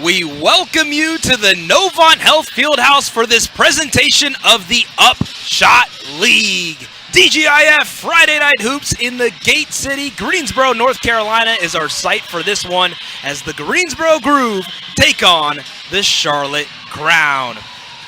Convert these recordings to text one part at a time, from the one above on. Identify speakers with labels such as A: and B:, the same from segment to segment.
A: We welcome you to the Novant Health Fieldhouse for this presentation of the UPSHOT League. DGIF Friday Night Hoops in the Gate City, Greensboro, North Carolina is our site for this one as the Greensboro Groove take on the Charlotte Crown.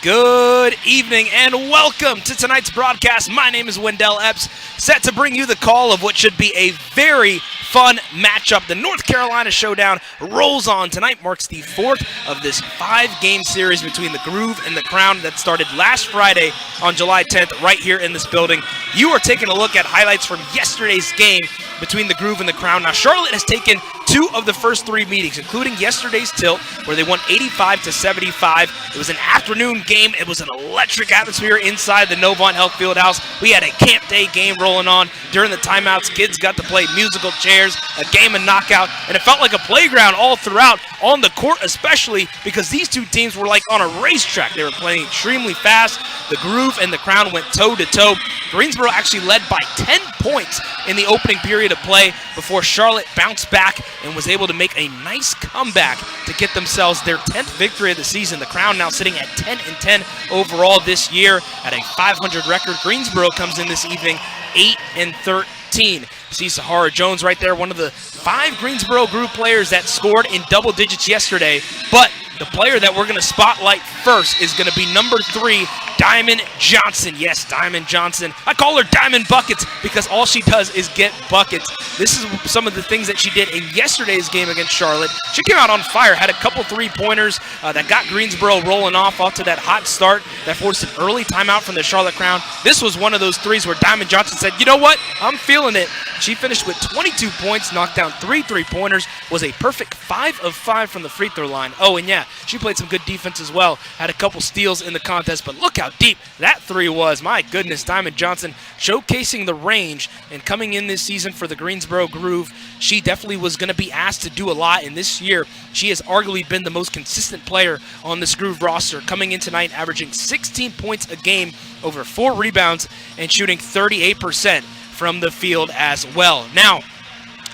A: Good evening and welcome to tonight's broadcast. My name is Wendell Epps, set to bring you the call of what should be a very fun matchup. The North Carolina Showdown rolls on. Tonight marks the fourth of this 5-game series between the Groove and the Crown that started last Friday on July 10th right here in this building. You are taking a look at highlights from yesterday's game between the Groove and the Crown. Now, Charlotte has taken 2 of the first 3 meetings, including yesterday's tilt, where they won 85-75. It was an afternoon game. It was an electric atmosphere inside the Novant Health Fieldhouse. We had a camp day game rolling on. During the timeouts, kids got to play musical chairs, a game of knockout, and it felt like a playground all throughout, on the court especially, because these two teams were like on a racetrack. They were playing extremely fast. The Groove and the Crown went toe-to-toe. Greensboro actually led by 10 points in the opening period of play before Charlotte bounced back and was able to make a nice comeback to get themselves their 10th victory of the season. The Crown now sitting at 10-10 overall this year at a 500 record. Greensboro comes in this evening 8-13. See Sahara Jones right there, one of the 5 Greensboro Groove players that scored in double digits yesterday. But the player that we're going to spotlight first is going to be number 3, Diamond Johnson. Yes, Diamond Johnson. I call her Diamond Buckets because all she does is get buckets. This is some of the things that she did in yesterday's game against Charlotte. She came out on fire, had a couple 3-pointers that got Greensboro rolling off to that hot start that forced an early timeout from the Charlotte Crown. This was one of those threes where Diamond Johnson said, you know what, I'm feeling it. She finished with 22 points, knocked down 3 3-pointers, was a perfect 5 of 5 from the free throw line. Oh, and yeah, she played some good defense as well. Had a couple steals in the contest, but look how deep that 3 was. My goodness, Diamond Johnson showcasing the range and coming in this season for the Greensboro Groove. She definitely was going to be asked to do a lot, and this year she has arguably been the most consistent player on this Groove roster, coming in tonight averaging 16 points a game, over 4 rebounds, and shooting 38% from the field as well. Now,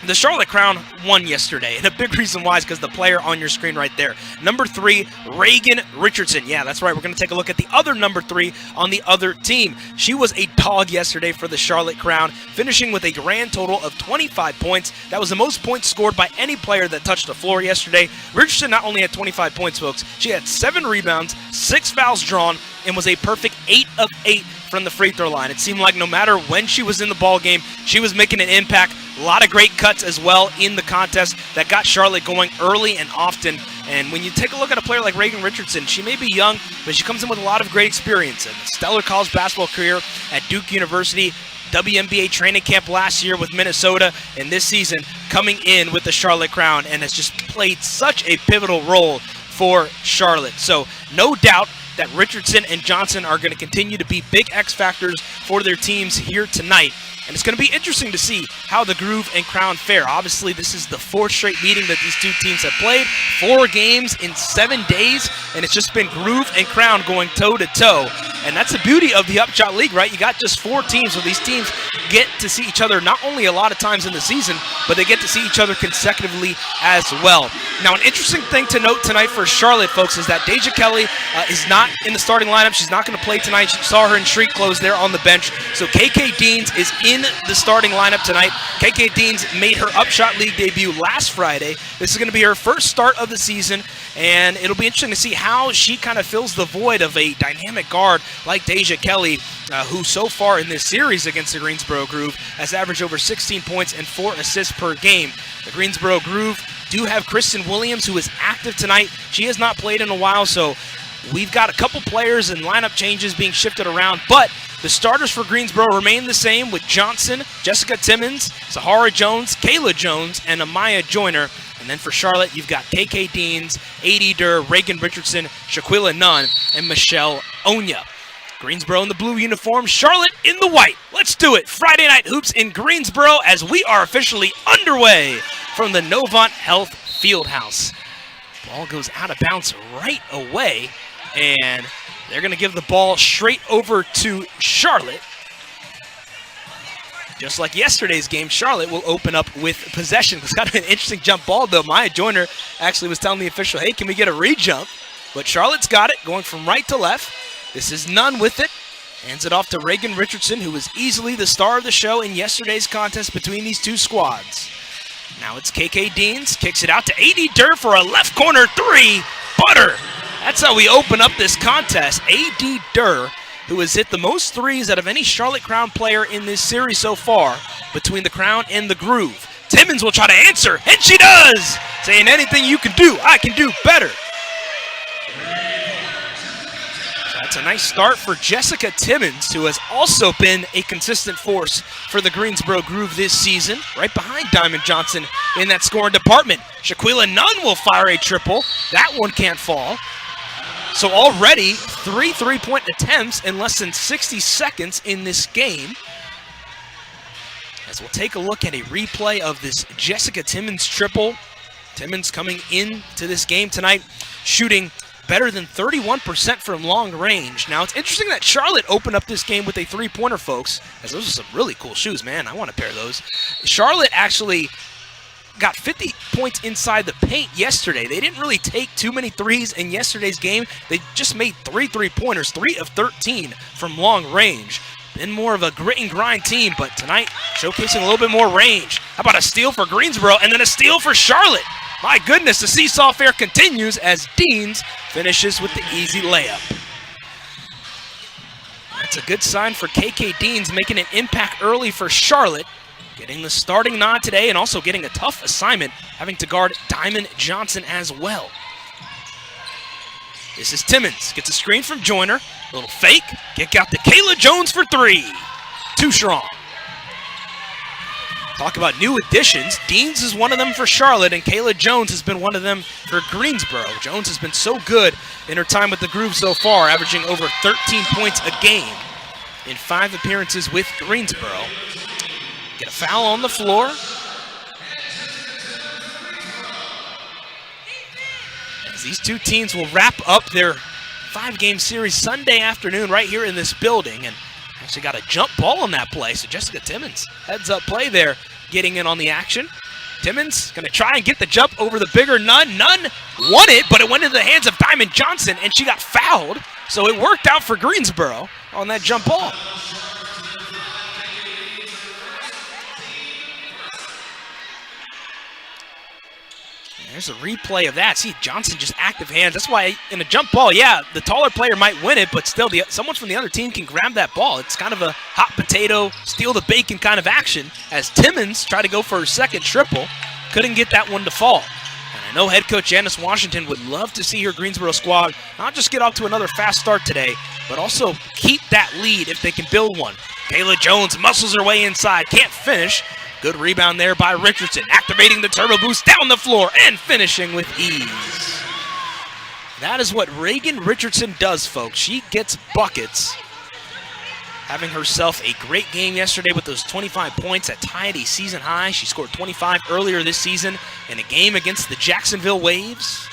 A: the Charlotte Crown won yesterday, and a big reason why is because the player on your screen right there, number 3, Reagan Richardson. Yeah, that's right. We're going to take a look at the other number 3 on the other team. She was a dog yesterday for the Charlotte Crown, finishing with a grand total of 25 points. That was the most points scored by any player that touched the floor yesterday. Richardson not only had 25 points, folks, she had 7 rebounds, 6 fouls drawn, and was a perfect 8 of 8 from the free throw line. It seemed like no matter when she was in the ball game, she was making an impact. A lot of great cuts as well in the contest that got Charlotte going early and often. And when you take a look at a player like Reagan Richardson, she may be young, but she comes in with a lot of great experience. A stellar college basketball career at Duke University, WNBA training camp last year with Minnesota, and this season coming in with the Charlotte Crown, and has just played such a pivotal role for Charlotte. So no doubt that Richardson and Johnson are going to continue to be big X factors for their teams here tonight. And it's going to be interesting to see how the Groove and Crown fare. Obviously, this is the 4th straight meeting that these two teams have played. 4 games in 7 days, and it's just been Groove and Crown going toe-to-toe. And that's the beauty of the UPSHOT League, right? You got just 4 teams, so these teams get to see each other not only a lot of times in the season, but they get to see each other consecutively as well. Now, an interesting thing to note tonight for Charlotte, folks, is that Deja Kelly is not in the starting lineup. She's not going to play tonight. She saw her in street clothes there on the bench. So KK Deans is in the starting lineup tonight. KK Deans made her UPSHOT League debut last Friday. This is going to be her first start of the season, and it'll be interesting to see how she kind of fills the void of a dynamic guard like Deja Kelly, who so far in this series against the Greensboro Groove has averaged over 16 points and 4 assists per game. The Greensboro Groove do have Kristen Williams, who is active tonight. She has not played in a while, so we've got a couple players and lineup changes being shifted around, but the starters for Greensboro remain the same with Johnson, Jessica Timmons, Sahara Jones, Kayla Jones, and Amaya Joyner. And then for Charlotte, you've got KK Deans, A.D. Durr, Reagan Richardson, Shaquilla Nunn, and Michelle Onya. Greensboro in the blue uniform, Charlotte in the white. Let's do it. Friday Night Hoops in Greensboro as we are officially underway from the Novant Health Fieldhouse. Ball goes out of bounds right away, and they're going to give the ball straight over to Charlotte. Just like yesterday's game, Charlotte will open up with possession. It's kind of an interesting jump ball, though. Maya Joyner actually was telling the official, hey, can we get a re-jump? But Charlotte's got it, going from right to left. This is Nunn with it. Hands it off to Reagan Richardson, who was easily the star of the show in yesterday's contest between these two squads. Now it's KK Deans, kicks it out to A.D. Durr for a left corner three. Butter! That's how we open up this contest. A.D. Durr, who has hit the most threes out of any Charlotte Crown player in this series so far between the Crown and the Groove. Timmons will try to answer, and she does! Saying anything you can do, I can do better. That's a nice start for Jessica Timmons, who has also been a consistent force for the Greensboro Groove this season, right behind Diamond Johnson in that scoring department. Shaquila Nunn will fire a triple. That one can't fall. So already 3 3-point attempts in less than 60 seconds in this game. As we'll take a look at a replay of this Jessica Timmons triple. Timmons coming into this game tonight shooting better than 31% from long range. Now, it's interesting that Charlotte opened up this game with a three-pointer, folks, as those are some really cool shoes, man. I want a pair of those. Charlotte actually got 50 points inside the paint yesterday. They didn't really take too many threes in yesterday's game. They just made 3 3-pointers, 3 of 13 from long range. Been more of a grit and grind team, but tonight showcasing a little bit more range. How about a steal for Greensboro and then a steal for Charlotte? My goodness, the seesaw affair continues as Deans finishes with the easy layup. That's a good sign for KK Deans, making an impact early for Charlotte, getting the starting nod today and also getting a tough assignment, having to guard Diamond Johnson as well. This is Timmons, gets a screen from Joyner, a little fake, kick out to Kayla Jones for three. Too strong. Talk about new additions. Deans is one of them for Charlotte, and Kayla Jones has been one of them for Greensboro. Jones has been so good in her time with the Groove so far, averaging over 13 points a game in 5 appearances with Greensboro. Get a foul on the floor. As these two teams will wrap up their 5-game series Sunday afternoon right here in this building, and actually got a jump ball on that play, so Jessica Timmons heads up play there, getting in on the action. Timmons going to try and get the jump over the bigger Nunn. Nunn won it, but it went into the hands of Diamond Johnson, and she got fouled, so it worked out for Greensboro on that jump ball. There's a replay of that. See, Johnson just active hands. That's why in a jump ball, yeah, the taller player might win it, but still someone from the other team can grab that ball. It's kind of a hot potato, steal the bacon kind of action as Timmons tried to go for her second triple. Couldn't get that one to fall. And I know head coach Janice Washington would love to see her Greensboro squad not just get off to another fast start today, but also keep that lead if they can build one. Kayla Jones muscles her way inside, can't finish. Good rebound there by Richardson, activating the turbo boost down the floor and finishing with ease. That is what Reagan Richardson does, folks. She gets buckets. Having herself a great game yesterday with those 25 points that tied a season high. She scored 25 earlier this season in a game against the Jacksonville Waves.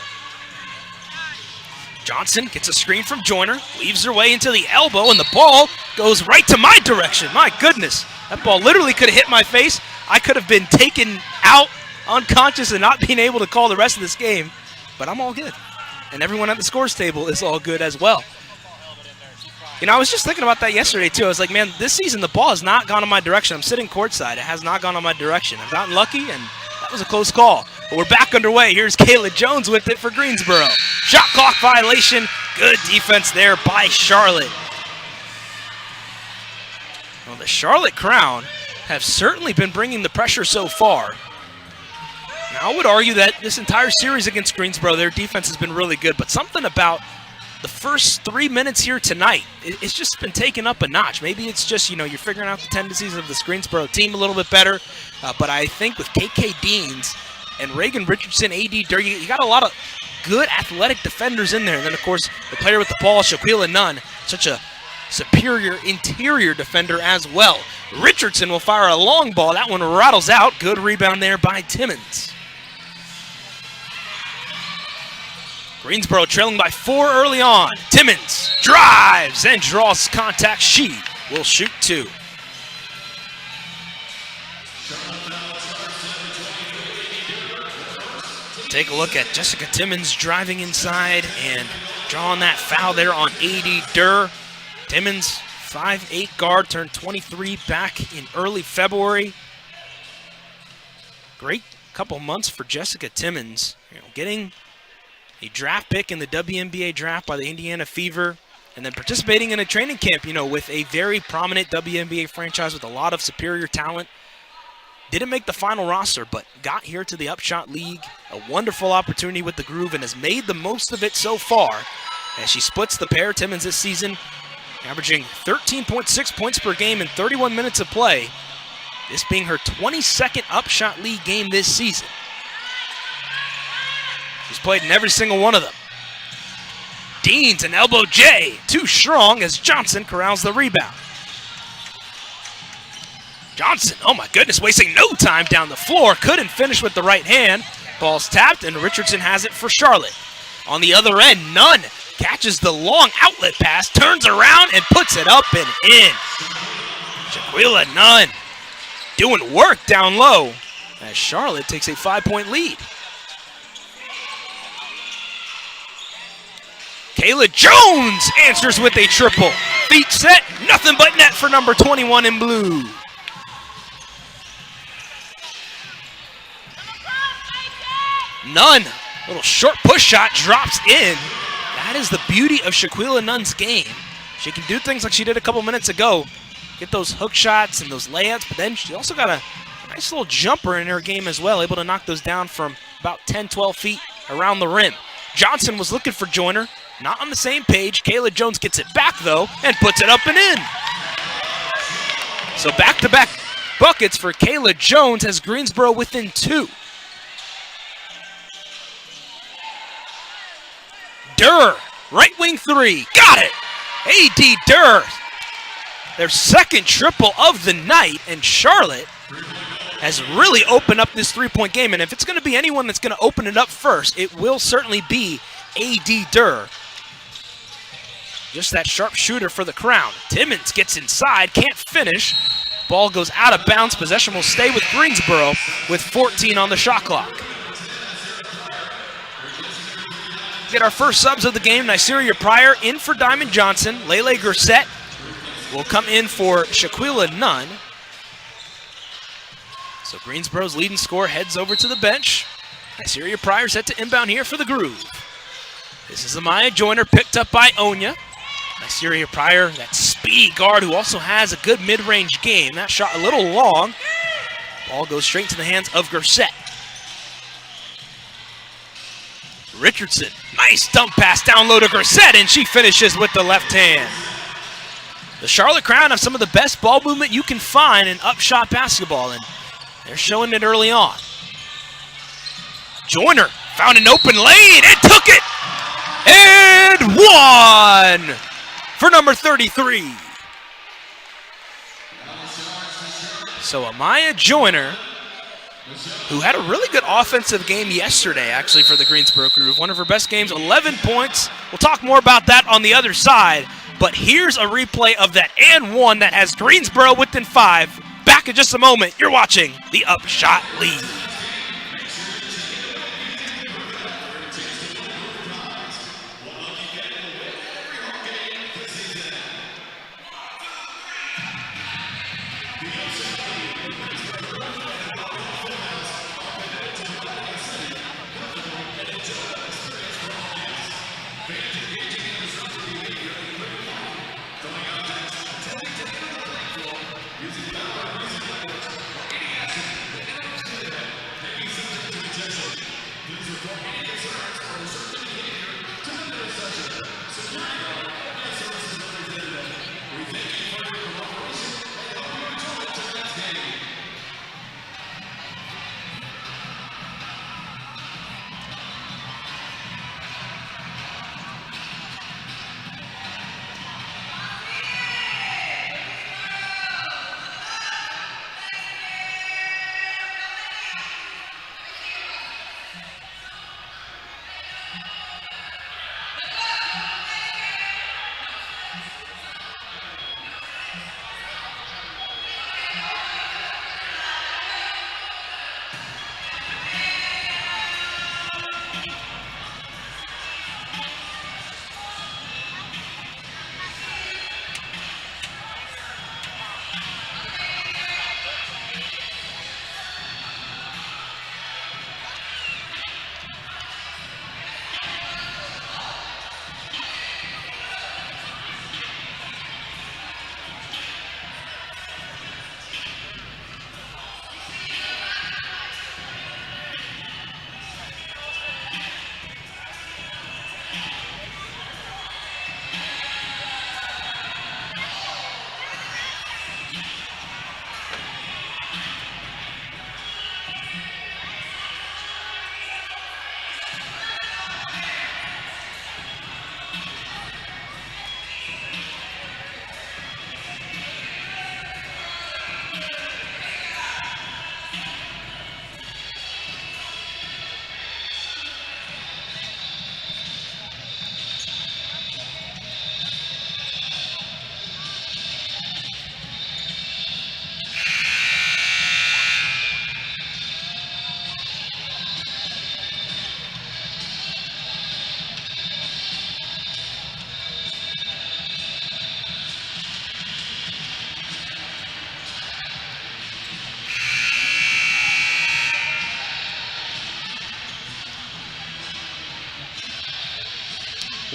A: Johnson gets a screen from Joyner, weaves her way into the elbow, and the ball goes right to my direction. My goodness, that ball literally could have hit my face. I could have been taken out unconscious and not being able to call the rest of this game, but I'm all good. And everyone at the scores table is all good as well. You know, I was just thinking about that yesterday, too. I was like, man, this season the ball has not gone in my direction. I'm sitting courtside. It has not gone in my direction. I've gotten lucky, and that was a close call. But we're back underway. Here's Kayla Jones with it for Greensboro. Shot clock violation. Good defense there by Charlotte. Well, the Charlotte Crown have certainly been bringing the pressure so far. Now, I would argue that this entire series against Greensboro, their defense has been really good, but something about the first 3 minutes here tonight, it's just been taken up a notch. Maybe it's just, you know, you're figuring out the tendencies of this Greensboro team a little bit better, but I think with KK Deans and Reagan Richardson, A.D. Durr, you got a lot of good athletic defenders in there. And then, of course, the player with the ball, Shaquila Nunn, such a superior interior defender as well. Richardson will fire a long ball. That one rattles out. Good rebound there by Timmons. Greensboro trailing by 4 early on. Timmons drives and draws contact. She will shoot 2. Take a look at Jessica Timmons driving inside and drawing that foul there on A.D. Durr. Timmons, 5'8" guard, turned 23 back in early February. Great couple months for Jessica Timmons. Getting a draft pick in the WNBA draft by the Indiana Fever, and then participating in a training camp, with a very prominent WNBA franchise with a lot of superior talent. Didn't make the final roster, but got here to the UPSHOT League. A wonderful opportunity with the Groove and has made the most of it so far as she splits the pair. Timmons this season averaging 13.6 points per game in 31 minutes of play. This being her 22nd UPSHOT League game this season. She's played in every single one of them. Deans and elbow J, too strong as Johnson corrals the rebound. Johnson, oh my goodness, wasting no time down the floor. Couldn't finish with the right hand. Ball's tapped, and Richardson has it for Charlotte. On the other end, Nunn catches the long outlet pass, turns around, and puts it up and in. Shaquilla Nunn doing work down low as Charlotte takes a 5-point lead. Kayla Jones answers with a triple. Feet set, nothing but net for number 21 in blue. Nunn, little short push shot, drops in. That is the beauty of Shaquilla Nunn's game. She can do things like she did a couple minutes ago. Get those hook shots and those layups, but then she also got a nice little jumper in her game as well, able to knock those down from about 10, 12 feet around the rim. Johnson was looking for Joyner, not on the same page. Kayla Jones gets it back, though, and puts it up and in. So back-to-back buckets for Kayla Jones has Greensboro within 2. Durr, right wing 3, got it. A.D. Durr, their second triple of the night, and Charlotte has really opened up this three-point game. And if it's going to be anyone that's going to open it up first, it will certainly be A.D. Durr. Just that sharp shooter for the Crown. Timmons gets inside, can't finish. Ball goes out of bounds. Possession will stay with Greensboro with 14 on the shot clock. Get our first subs of the game. Nyseria Pryor in for Diamond Johnson. Lele Grissett will come in for Shaquilla Nunn. So Greensboro's leading scorer heads over to the bench. Nyseria Pryor set to inbound here for the Groove. This is Amaya Joyner picked up by Onya. Nyseria Pryor, that speed guard who also has a good mid-range game. That shot a little long. Ball goes straight into the hands of Grissett. Richardson, nice dump pass down low to Grissett, and she finishes with the left hand. The Charlotte Crown have some of the best ball movement you can find in UPSHOT basketball, and they're showing it early on. Joyner found an open lane and took it! And one for number 33. So Amaya Joyner, who had a really good offensive game yesterday, actually, for the Greensboro Groove. One of her best games, 11 points. We'll talk more about that on the other side. But here's a replay of that and one that has Greensboro within 5. Back in just a moment. You're watching the UPSHOT League.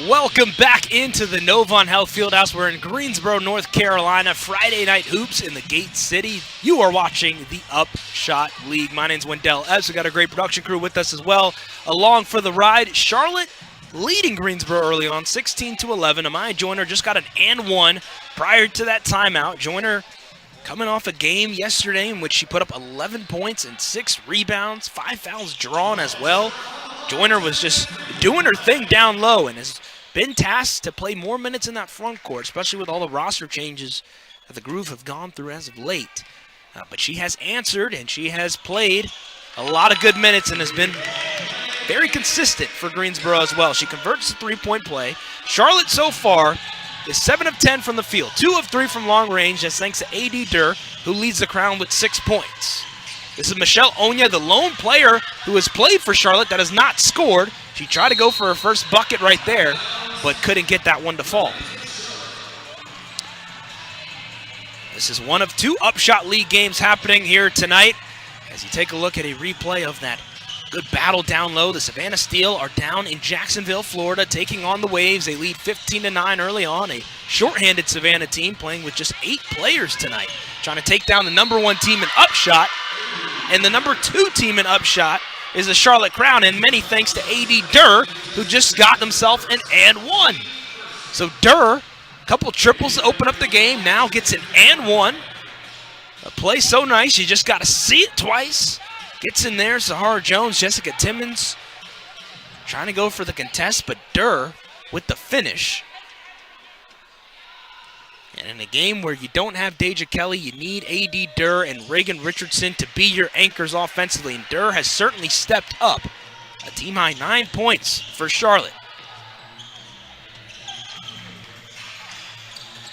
A: Welcome back into the Novant Health Fieldhouse. We're in Greensboro, North Carolina. Friday night hoops in the Gate City. You are watching the UPSHOT League. My name's Wendell Epps. We got a great production crew with us as well. Along for the ride, Charlotte leading Greensboro early on, 16-11. Amaya Joyner just got an and one prior to that timeout. Joyner coming off a game yesterday in which she put up 11 points and 6 rebounds, 5 fouls drawn as well. Joyner was just doing her thing down low and has been tasked to play more minutes in that front court, especially with all the roster changes that the Groove have gone through as of late. But she has answered, and she has played a lot of good minutes and has been very consistent for Greensboro as well. She converts to three-point play. Charlotte so far is 7 of 10 from the field, 2 of 3 from long range. That's thanks to A.D. Durr, who leads the crown with 6 points. This is Michelle Onya, the lone player who has played for Charlotte that has not scored. She tried to go for her first bucket right there, but couldn't get that one to fall. This is one of 2 UPSHOT League games happening here tonight. As you take a look at a replay of that good battle down low, the Savannah Steel are down in Jacksonville, Florida, taking on the Waves. They lead 15-9 early on. A shorthanded Savannah team playing with just 8 players tonight, trying to take down the #1 team in UPSHOT. And the #2 team in UPSHOT is the Charlotte Crown, and many thanks to A.D. Durr, who just got himself an and one. So Durr, a couple triples to open up the game, now gets an and one. A play so nice, you just got to see it twice. Gets in there, Sahara Jones, Jessica Timmons trying to go for the contest, but Durr with the finish. And in a game where you don't have Deja Kelly, you need A.D. Durr and Reagan Richardson to be your anchors offensively, and Durr has certainly stepped up. A team-high 9 points for Charlotte.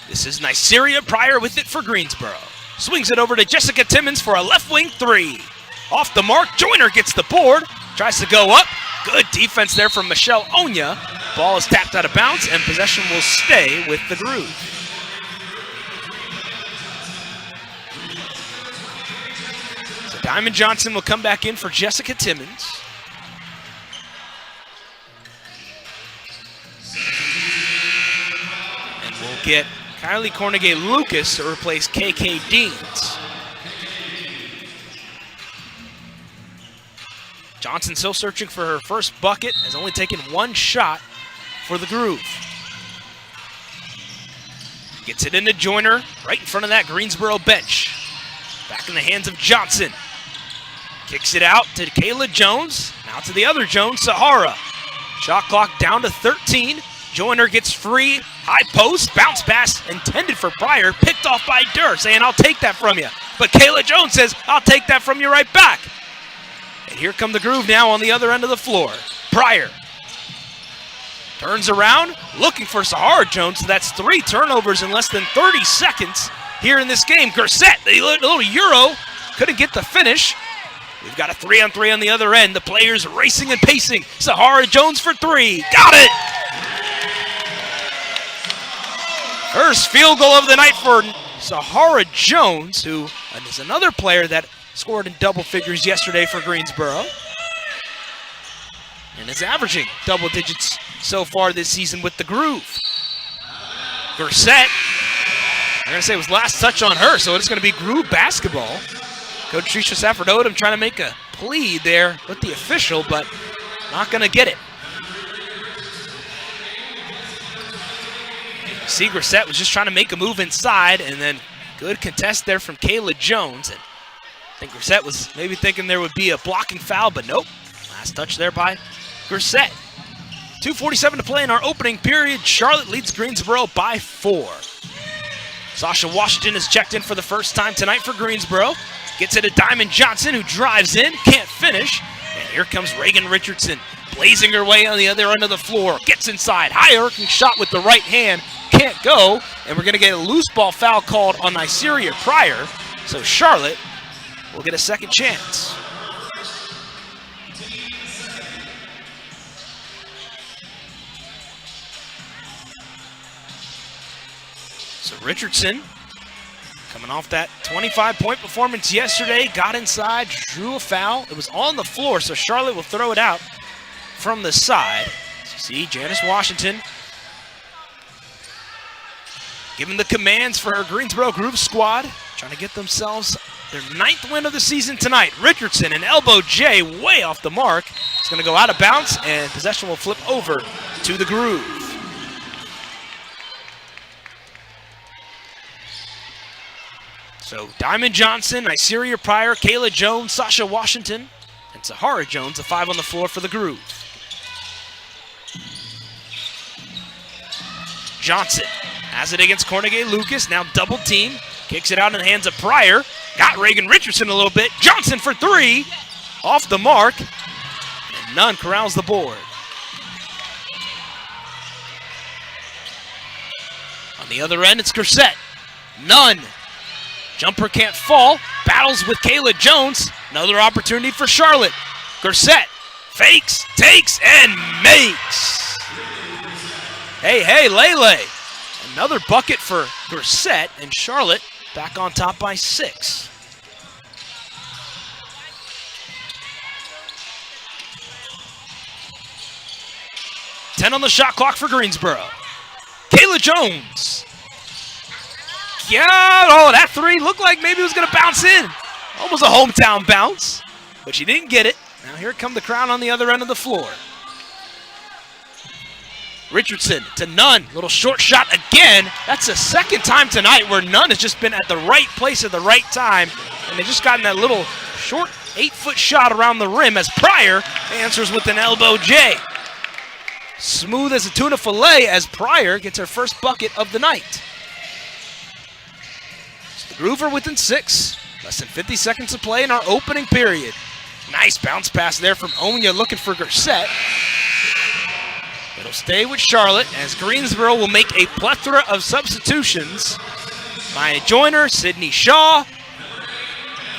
A: This is Nyceria Pryor with it for Greensboro. Swings it over to Jessica Timmons for a left wing 3. Off the mark, Joyner gets the board, tries to go up. Good defense there from Michelle Onya. Ball is tapped out of bounds, and possession will stay with the Groove. So Diamond Johnson will come back in for Jessica Timmons. And we'll get Kylie Cornegay-Lucas to replace KK Deans. Johnson still searching for her first bucket, has only taken 1 shot for the Groove. Gets it into Joyner, right in front of that Greensboro bench. Back in the hands of Johnson. Kicks it out to Kayla Jones, now to the other Jones, Sahara. Shot clock down to 13. Joyner gets free, high post, bounce pass intended for Pryor, picked off by Durr, saying, "I'll take that from you." But Kayla Jones says, "I'll take that from you right back." And here come the Groove now on the other end of the floor. Pryor turns around, looking for Sahara Jones. So that's 3 turnovers in less than 30 seconds here in this game. Gersette, the little Euro, couldn't get the finish. We've got a 3-on-3 on the other end. The players racing and pacing. Sahara Jones for 3. Got it! First field goal of the night for Sahara Jones, who is another player that scored in double figures yesterday for Greensboro. And is averaging double digits so far this season with the Groove. Gersette, I'm going to say it was last touch on her, so it's going to be Groove basketball. Coach Trisha Safford-Odom trying to make a plea there with the official, but not going to get it. See, Gersette was just trying to make a move inside, and then good contest there from Kayla Jones. And I think Gersette was maybe thinking there would be a blocking foul, but nope. Last touch there by Gersette. 2:47 to play in our opening period. Charlotte leads Greensboro by 4. Sasha Washington has checked in for the first time tonight for Greensboro. Gets it to Diamond Johnson, who drives in, can't finish. And here comes Reagan Richardson, blazing her way on the other end of the floor. Gets inside, high arcing shot with the right hand, can't go. And we're going to get a loose ball foul called on Nyceria Pryor. So Charlotte will get a second chance. So Richardson, coming off that 25-point performance yesterday, got inside, drew a foul. It was on the floor, so Charlotte will throw it out from the side. See Janice Washington giving the commands for her Greensboro Groove squad, trying to get themselves their 9th win of the season tonight. Richardson, an elbow J way off the mark. It's going to go out of bounds, and possession will flip over to the Groove. So Diamond Johnson, Iseria Pryor, Kayla Jones, Sasha Washington, and Sahara Jones, the 5 on the floor for the Groove. Johnson has it against Cornegay Lucas, now double team. Kicks it out in the hands of Pryor. Got Reagan Richardson a little bit. Johnson for 3. Off the mark. And Nunn corrals the board. On the other end, it's Grissett. Nunn. Jumper can't fall. Battles with Kayla Jones. Another opportunity for Charlotte. Grissett fakes, takes, and makes. Hey, Lele. Another bucket for Grissett, and Charlotte back on top by 6. Ten on the shot clock for Greensboro. Kayla Jones. Yeah, oh, that 3 looked like maybe it was going to bounce in. Almost a hometown bounce, but she didn't get it. Now here come the crowd on the other end of the floor. Richardson to Nunn, little short shot again. That's the 2nd time tonight where Nunn has just been at the right place at the right time, and they just gotten that little short 8-foot shot around the rim as Pryor answers with an elbow J. Smooth as a tuna fillet as Pryor gets her first bucket of the night. So the Groover within 6, less than 50 seconds to play in our opening period. Nice bounce pass there from Onya looking for Grissett. It'll stay with Charlotte as Greensboro will make a plethora of substitutions. Maya Joyner, Sydney Shaw,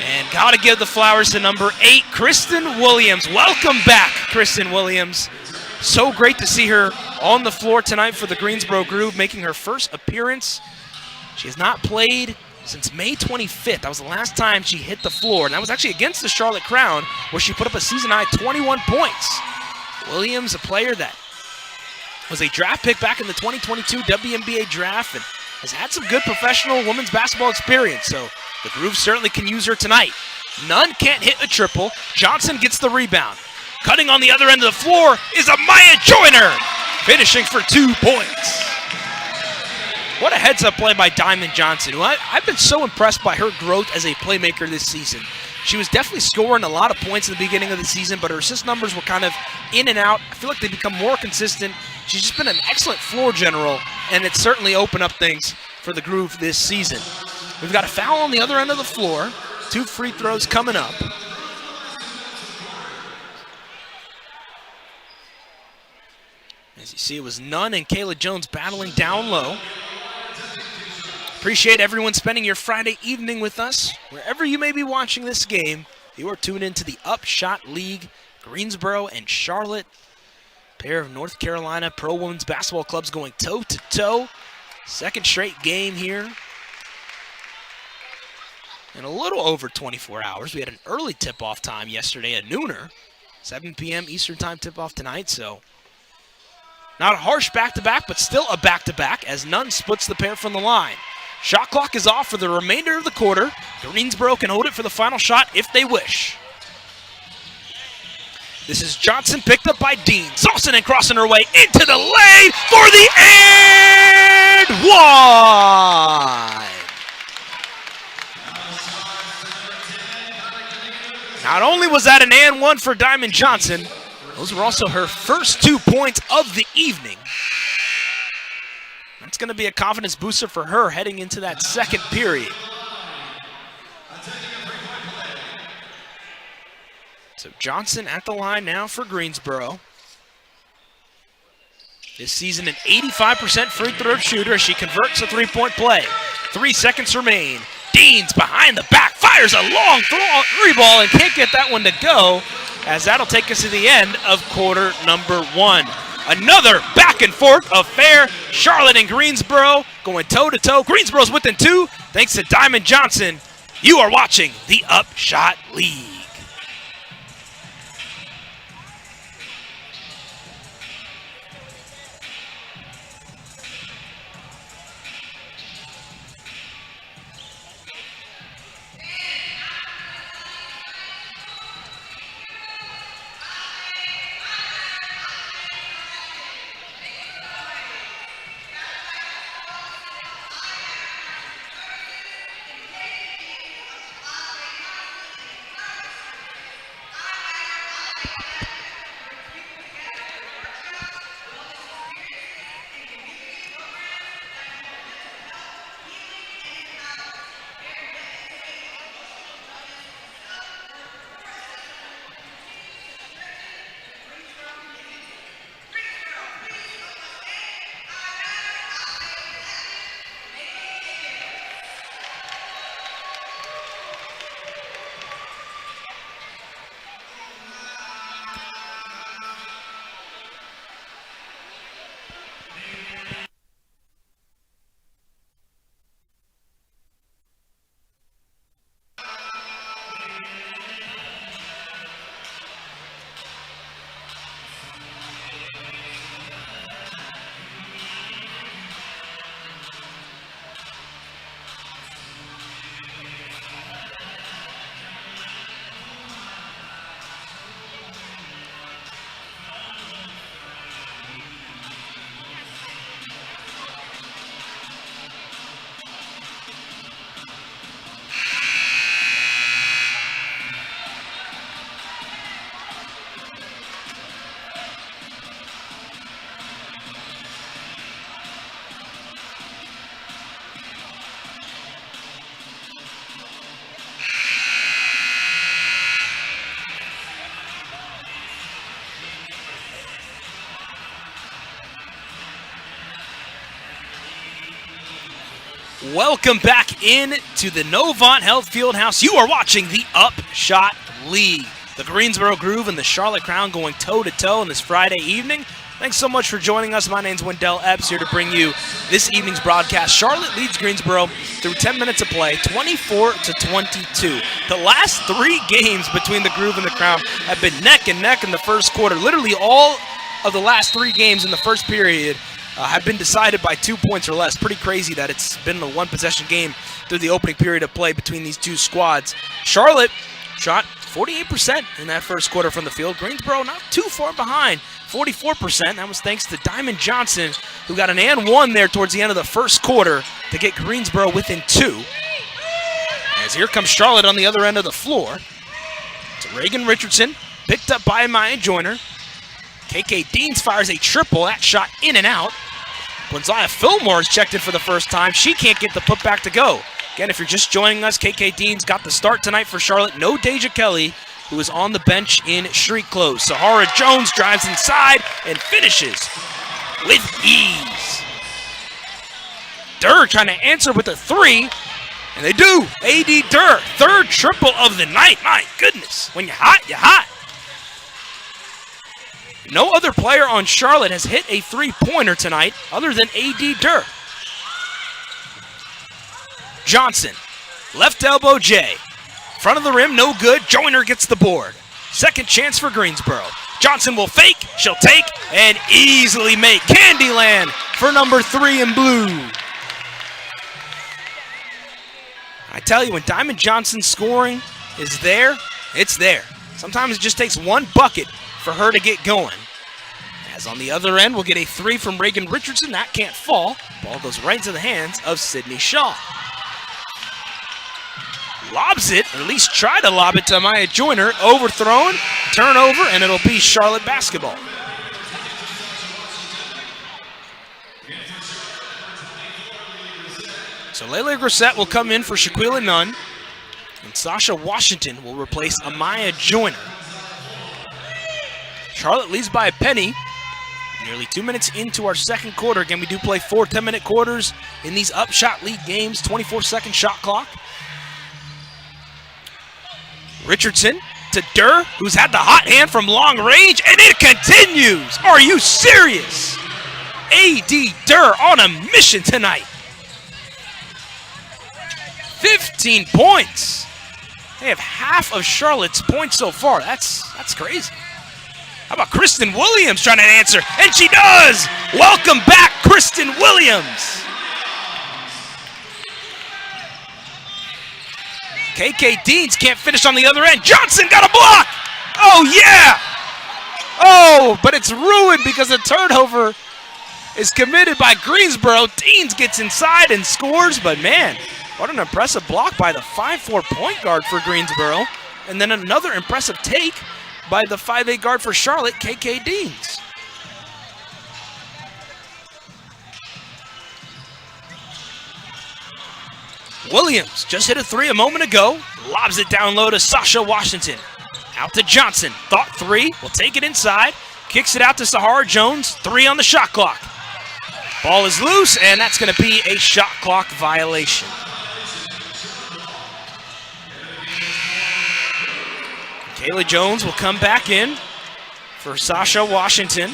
A: and gotta give the flowers to number 8, Kristen Williams. Welcome back, Kristen Williams. So great to see her on the floor tonight for the Greensboro Groove, making her first appearance. She has not played since May 25th. That was the last time she hit the floor, and that was actually against the Charlotte Crown, where she put up a season-high 21 points. Williams, a player that was a draft pick back in the 2022 WNBA draft and has had some good professional women's basketball experience, so the Groove certainly can use her tonight. Nunn can't hit a triple. Johnson gets the rebound. Cutting on the other end of the floor is a Maya Joyner, finishing for 2 points. What a heads-up play by Diamond Johnson, who I've been so impressed by her growth as a playmaker this season. She was definitely scoring a lot of points in the beginning of the season, but her assist numbers were kind of in and out. I feel like they've become more consistent. She's just been an excellent floor general, and it's certainly opened up things for the Groove this season. We've got a foul on the other end of the floor. 2 free throws coming up. As you see, it was Nunn and Kayla Jones battling down low. Appreciate everyone spending your Friday evening with us. Wherever you may be watching this game, you are tuned into the UPSHOT League. Greensboro and Charlotte, pair of North Carolina pro women's basketball clubs going toe-to-toe. 2nd straight game here in a little over 24 hours. We had an early tip-off time yesterday, a nooner. 7 p.m. Eastern time tip-off tonight, so not a harsh back-to-back, but still a back-to-back as Nunn splits the pair from the line. Shot clock is off for the remainder of the quarter. Greensboro can hold it for the final shot if they wish. This is Johnson picked up by Dean. Saucing and crossing her way into the lane for the and one. Not only was that an and one for Diamond Johnson, those were also her first 2 points of the evening. That's going to be a confidence booster for her heading into that 2nd period. So Johnson at the line now for Greensboro. This season an 85% free throw shooter as she converts a 3-point play. 3 seconds remain. Deans behind the back, fires a long three ball and can't get that one to go, as that'll take us to the end of quarter number 1. Another back and forth affair. Charlotte and Greensboro going toe-to-toe. Greensboro's within 2 thanks to Diamond Johnson. You are watching the UPSHOT League. Welcome back in to the Novant Health Fieldhouse. You are watching the UPSHOT League. The Greensboro Groove and the Charlotte Crown going toe-to-toe on this Friday evening. Thanks so much for joining us. My name's Wendell Epps, here to bring you this evening's broadcast. Charlotte leads Greensboro through 10 minutes of play, 24-22. The last 3 games between the Groove and the Crown have been neck and neck in the first quarter. Literally all of the last 3 games in the first period have been decided by 2 points or less. Pretty crazy that it's been a one-possession game through the opening period of play between these two squads. Charlotte shot 48% in that first quarter from the field. Greensboro not too far behind, 44%. That was thanks to Diamond Johnson, who got an and one there towards the end of the first quarter to get Greensboro within 2. As here comes Charlotte on the other end of the floor. It's Reagan Richardson, picked up by Maya Joyner. KK Deans fires a triple. That shot in and out. Gonzaya Fillmore is checked in for the first time. She can't get the putback to go. Again, if you're just joining us, KK Deans got the start tonight for Charlotte. No Deja Kelly, who is on the bench in street clothes. Sahara Jones drives inside and finishes with ease. Durr trying to answer with a 3, and they do. A.D. Durr, 3rd triple of the night. My goodness, when you're hot, you're hot. No other player on Charlotte has hit a 3-pointer tonight other than A.D. Durr. Johnson, left elbow J. Front of the rim, no good. Joyner gets the board. Second chance for Greensboro. Johnson will fake, she'll take, and easily make Candyland for number 3 in blue. I tell you, when Diamond Johnson's scoring is there, it's there. Sometimes it just takes one bucket for her to get going. As on the other end, we'll get a 3 from Reagan Richardson. That can't fall. Ball goes right into the hands of Sydney Shaw. Lobs it, or at least try to lob it to Maya Joyner. Overthrown, turnover, and it'll be Charlotte basketball. So Lele Grissett will come in for Shaquila Nunn, and Sasha Washington will replace Amaya Joyner. Charlotte leads by a penny. Nearly 2 minutes into our second quarter. Again, we do play 4 10-minute quarters in these UPSHOT League games, 24-second shot clock. Richardson to Durr, who's had the hot hand from long range, and it continues. Are you serious? A.D. Durr on a mission tonight. 15 points. They have half of Charlotte's points so far. That's crazy. How about Kristen Williams trying to answer? And she does! Welcome back, Kristen Williams. KK Deans can't finish on the other end. Johnson got a block! Oh, yeah! Oh, but it's ruined because the turnover is committed by Greensboro. Deans gets inside and scores, but man, what an impressive block by the 5'4" point guard for Greensboro. And then another impressive take by the 5'8" guard for Charlotte, KK Deans. Williams just hit a three a moment ago. Lobs it down low to Sasha Washington. Out to Johnson. Thought three. Will take it inside. Kicks it out to Sahara Jones. 3 on the shot clock. Ball is loose, and that's going to be a shot clock violation. Kayla Jones will come back in for Sasha Washington.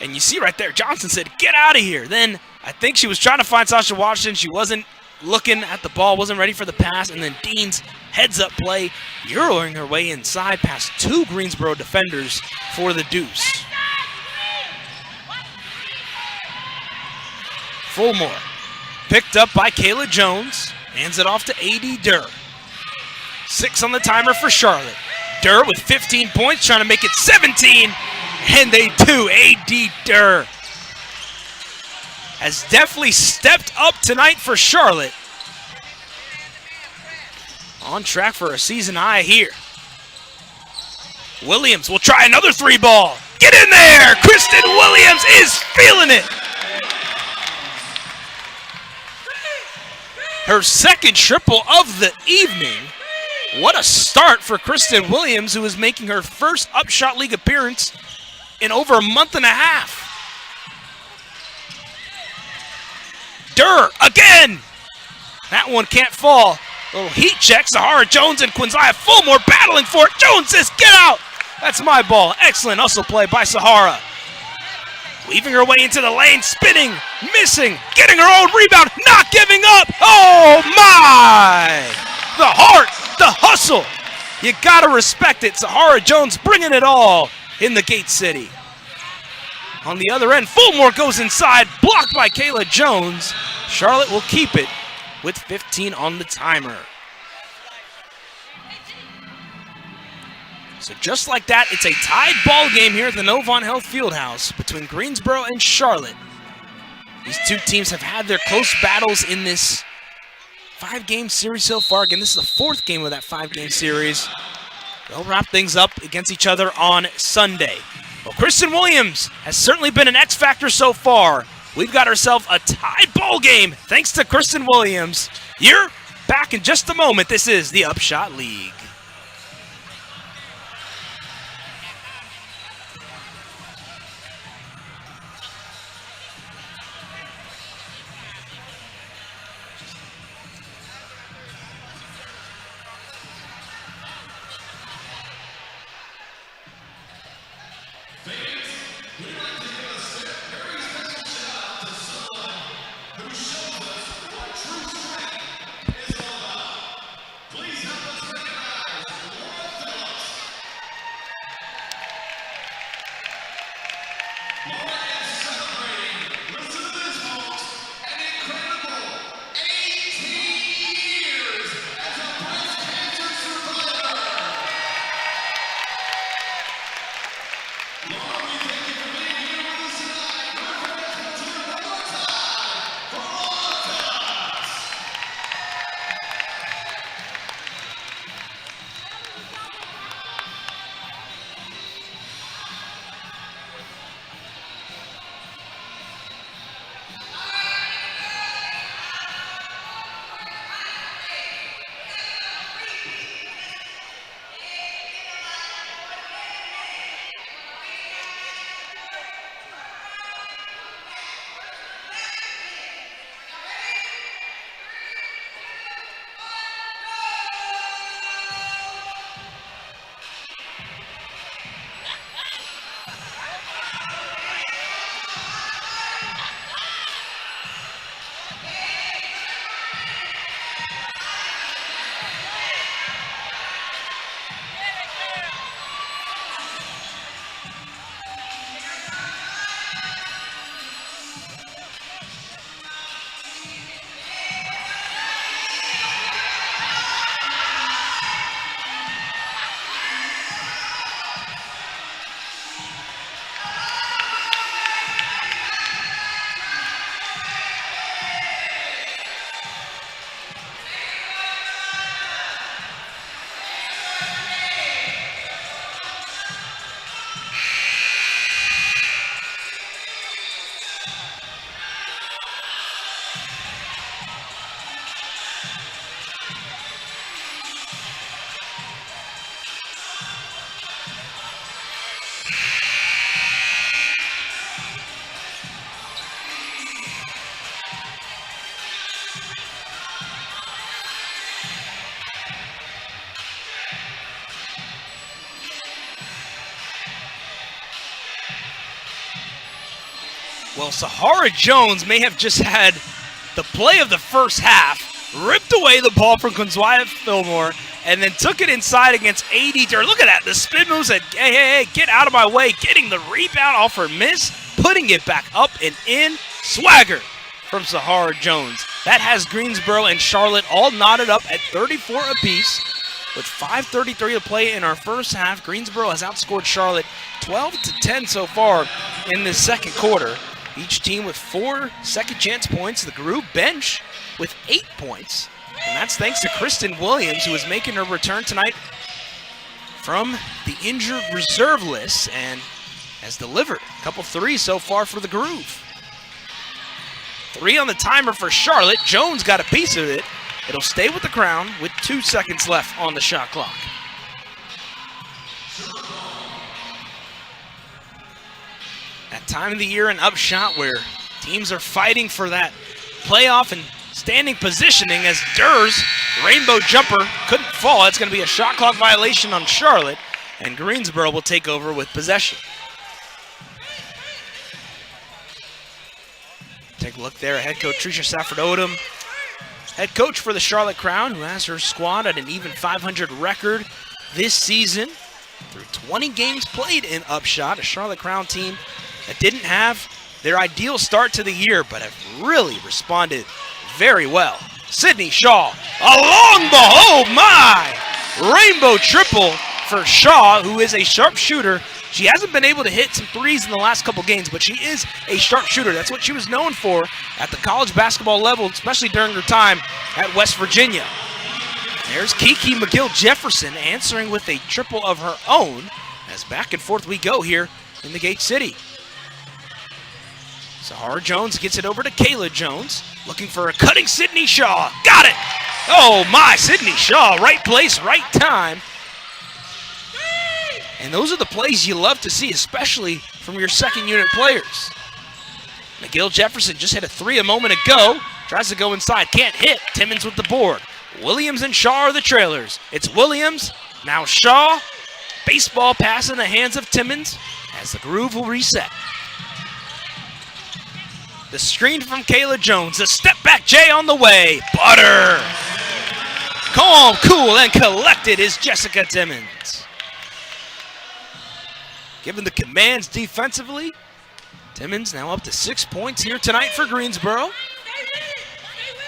A: And you see right there, Johnson said, "Get out of here." Then I think she was trying to find Sasha Washington. She wasn't looking at the ball, wasn't ready for the pass, and then Dean's heads-up play, Euroing her way inside past 2 Greensboro defenders for the deuce. Fulmore picked up by Kayla Jones, hands it off to A.D. Durr. 6 on the timer for Charlotte. Durr with 15 points, trying to make it 17, and they do. A.D. Durr has definitely stepped up tonight for Charlotte. On track for a season high here. Williams will try another 3-ball. Get in there! Kristen Williams is feeling it. Her second triple of the evening. What a start for Kristen Williams, who is making her first UPSHOT League appearance in over a month and a half. Durr again. That one can't fall. Little heat check. Sahara Jones and Quinzaya Fulmore battling for it. Jones says, "Get out." That's my ball. Excellent hustle play by Sahara. Weaving her way into the lane, spinning, missing, getting her own rebound, not giving up. Oh my! The heart, the hustle. You gotta respect it. Sahara Jones bringing it all in the Gate City. On the other end, Fulmore goes inside, blocked by Kayla Jones. Charlotte will keep it with 15 on the timer. So just like that, it's a tied ball game here at the Novant Health Fieldhouse between Greensboro and Charlotte. These two teams have had their close battles in this 5-game series so far. Again, this is the 4th game of that 5-game series. They'll wrap things up against each other on Sunday. Well, Kristen Williams has certainly been an X factor so far. We've got ourselves a tied ball game thanks to Kristen Williams. You're back in just a moment. This is the UPSHOT League. Well, Sahara Jones may have just had the play of the first half, ripped away the ball from Gonzaya Fillmore, and then took it inside against AD. Look at that, the spin move said, hey, get out of my way, getting the rebound off her miss, putting it back up and in. Swagger from Sahara Jones. That has Greensboro and Charlotte all knotted up at 34 apiece. With 5:33 to play in our first half, Greensboro has outscored Charlotte 12-10 so far in this second quarter. Each team with 4 second chance points. The group bench with 8 points. And that's thanks to Kristen Williams, who is making her return tonight from the injured reserve list and has delivered a couple threes so far for the Groove. 3 on the timer for Charlotte. Jones got a piece of it. It'll stay with the Crown with 2 seconds left on the shot clock. That time of the year in Upshot where teams are fighting for that playoff and standing positioning as Durr's rainbow jumper couldn't fall. It's going to be a shot clock violation on Charlotte, and Greensboro will take over with possession. Take a look there at head coach Tricia Safford Odom. Head coach for the Charlotte Crown, who has her squad at an even 500 record this season through 20 games played in Upshot. A Charlotte Crown team that didn't have their ideal start to the year, but have really responded very well. Sydney Shaw along the hole, my! Rainbow triple for Shaw, who is a sharpshooter. She hasn't been able to hit some threes in the last couple games, but she is a sharpshooter. That's what she was known for at the college basketball level, especially during her time at West Virginia. There's Kiki McGill-Jefferson answering with a triple of her own, as back and forth we go here in the Gate City. Sahara Jones gets it over to Kayla Jones, looking for a cutting Sydney Shaw. Got it! Oh my, Sydney Shaw, right place, right time. And those are the plays you love to see, especially from your second unit players. McGill-Jefferson just hit a 3 a moment ago. Tries to go inside, can't hit. Timmons with the board. Williams and Shaw are the trailers. It's Williams, now Shaw. Baseball pass in the hands of Timmons as the Groove will reset. The screen from Kayla Jones. The step back J on the way. Butter. Calm, cool, and collected is Jessica Timmons. Given the commands defensively, Timmons now up to 6 points here tonight for Greensboro.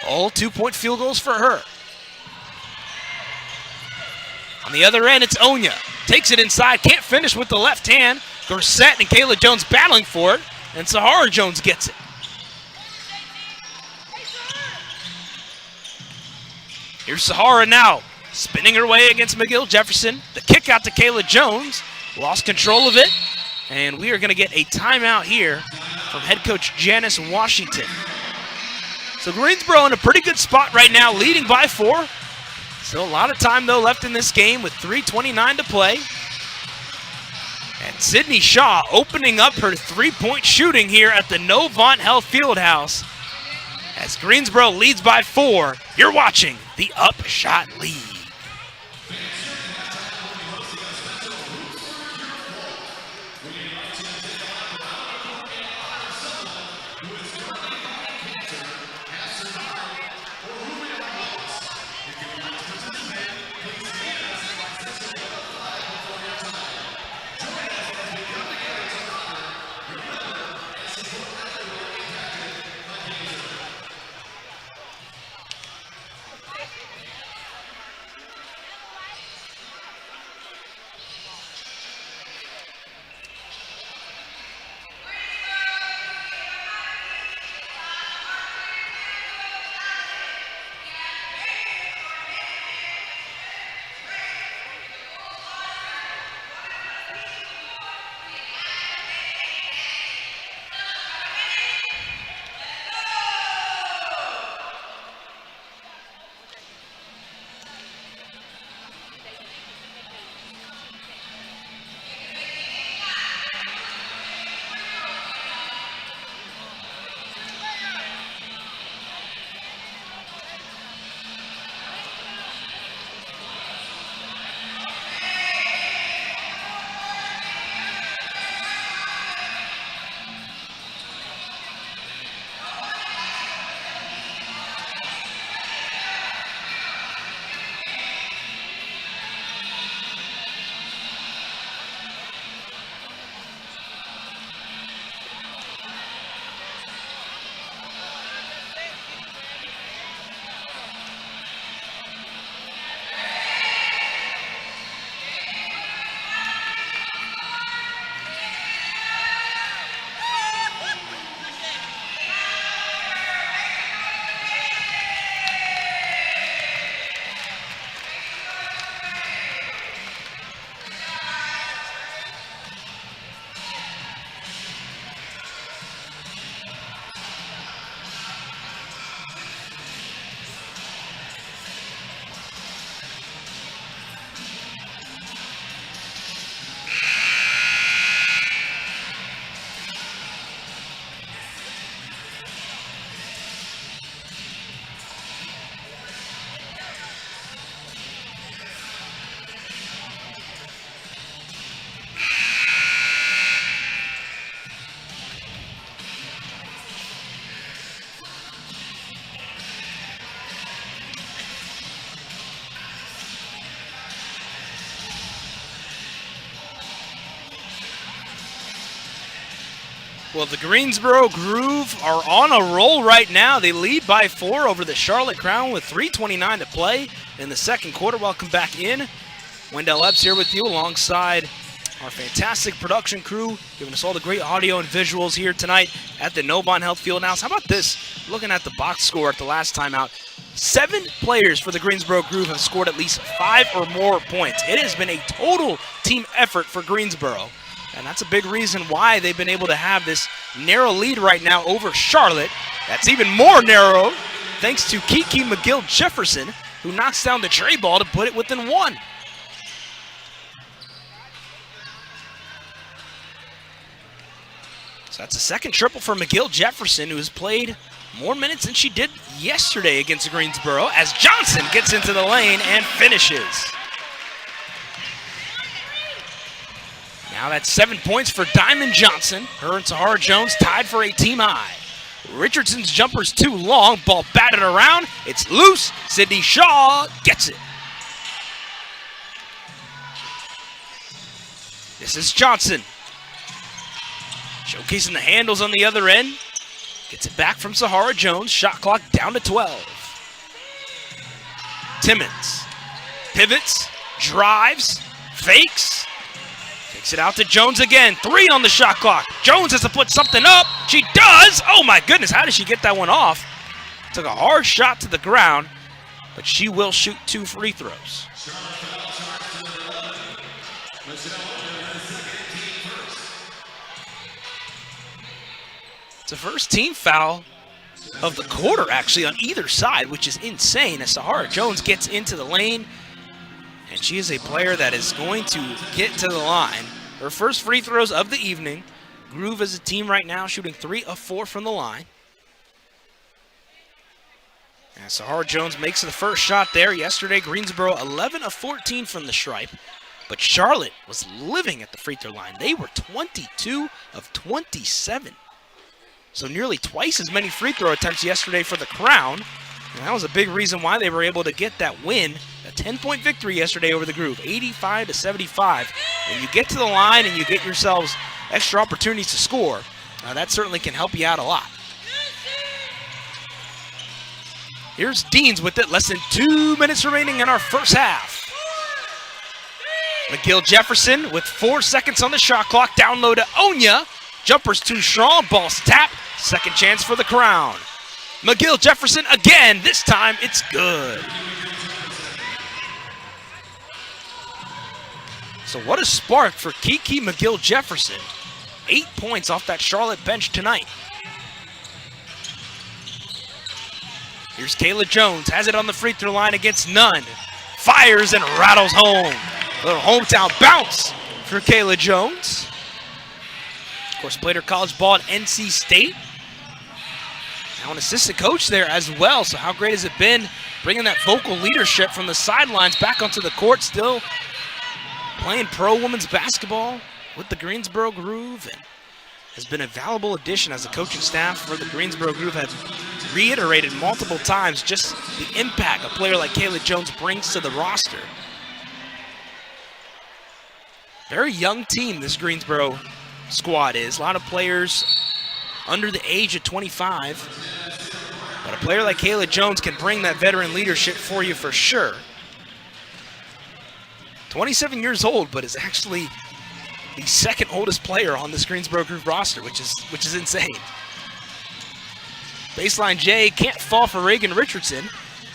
A: All 2-point field goals for her. On the other end, it's Onya. Takes it inside, can't finish with the left hand. Gorsett and Kayla Jones battling for it, and Sahara Jones gets it. Here's Sahara now, spinning her way against McGill-Jefferson. The kick out to Kayla Jones. Lost control of it, and we are going to get a timeout here from head coach Janice Washington. So Greensboro in a pretty good spot right now, leading by 4. Still a lot of time, though, left in this game with 3:29 to play. And Sydney Shaw opening up her 3-point shooting here at the Novant Health Fieldhouse. As Greensboro leads by 4, you're watching the Upshot League. Well, the Greensboro Groove are on a roll right now. They lead by 4 over the Charlotte Crown with 3:29 to play in the second quarter. Welcome back in. Wendell Epps here with you alongside our fantastic production crew, giving us all the great audio and visuals here tonight at the Novant Health Fieldhouse. How about this? Looking at the box score at the last time out, 7 players for the Greensboro Groove have scored at least 5 or more points. It has been a total team effort for Greensboro, and that's a big reason why they've been able to have this narrow lead right now over Charlotte. That's even more narrow thanks to Kiki McGill-Jefferson, who knocks down the tray ball to put it within 1. So that's a second triple for McGill-Jefferson, who has played more minutes than she did yesterday against Greensboro, as Johnson gets into the lane and finishes. Now that's 7 points for Diamond Johnson. Her and Sahara Jones tied for a team high. Richardson's jumper's too long, ball batted around. It's loose. Sydney Shaw gets it. This is Johnson. Showcasing the handles on the other end. Gets it back from Sahara Jones. Shot clock down to 12. Timmons pivots, drives, fakes. Takes it out to Jones again. 3 on the shot clock. Jones has to put something up. She does. Oh my goodness, how did she get that one off? Took a hard shot to the ground, but she will shoot 2 free throws. It's the first team foul of the quarter, actually, on either side, which is insane, as Sahara Jones gets into the lane, and she is a player that is going to get to the line. Her first free throws of the evening. Groove as a team right now shooting 3 of 4 from the line. And Sahara Jones makes the first shot there. Yesterday, Greensboro 11 of 14 from the stripe, but Charlotte was living at the free throw line. They were 22 of 27. So nearly twice as many free throw attempts yesterday for the Crown. And that was a big reason why they were able to get that win. A 10-point victory yesterday over the Groove, 85-75. When you get to the line and you get yourselves extra opportunities to score, that certainly can help you out a lot. Here's Deans with it. Less than 2 minutes remaining in our first half. McGill-Jefferson with 4 seconds on the shot clock. Down low to Onya. Jumper's too strong. Ball's tapped. Second chance for the Crown. McGill-Jefferson again. This time it's good. So what a spark for Kiki McGill-Jefferson. 8 points off that Charlotte bench tonight. Here's Kayla Jones. Has it on the free throw line against none. Fires and rattles home. A little hometown bounce for Kayla Jones. Of course, played her college ball at NC State. Now an assistant coach there as well. So how great has it been bringing that vocal leadership from the sidelines back onto the court, still playing pro women's basketball with the Greensboro Groove, and has been a valuable addition as the coaching staff for the Greensboro Groove have reiterated multiple times just the impact a player like Kayla Jones brings to the roster. Very young team this Greensboro squad is. A lot of players under the age of 25. But a player like Kayla Jones can bring that veteran leadership for you for sure. 27 years old, but is actually the second oldest player on this Greensboro Groove roster, which is insane. Baseline J can't fall for Reagan Richardson.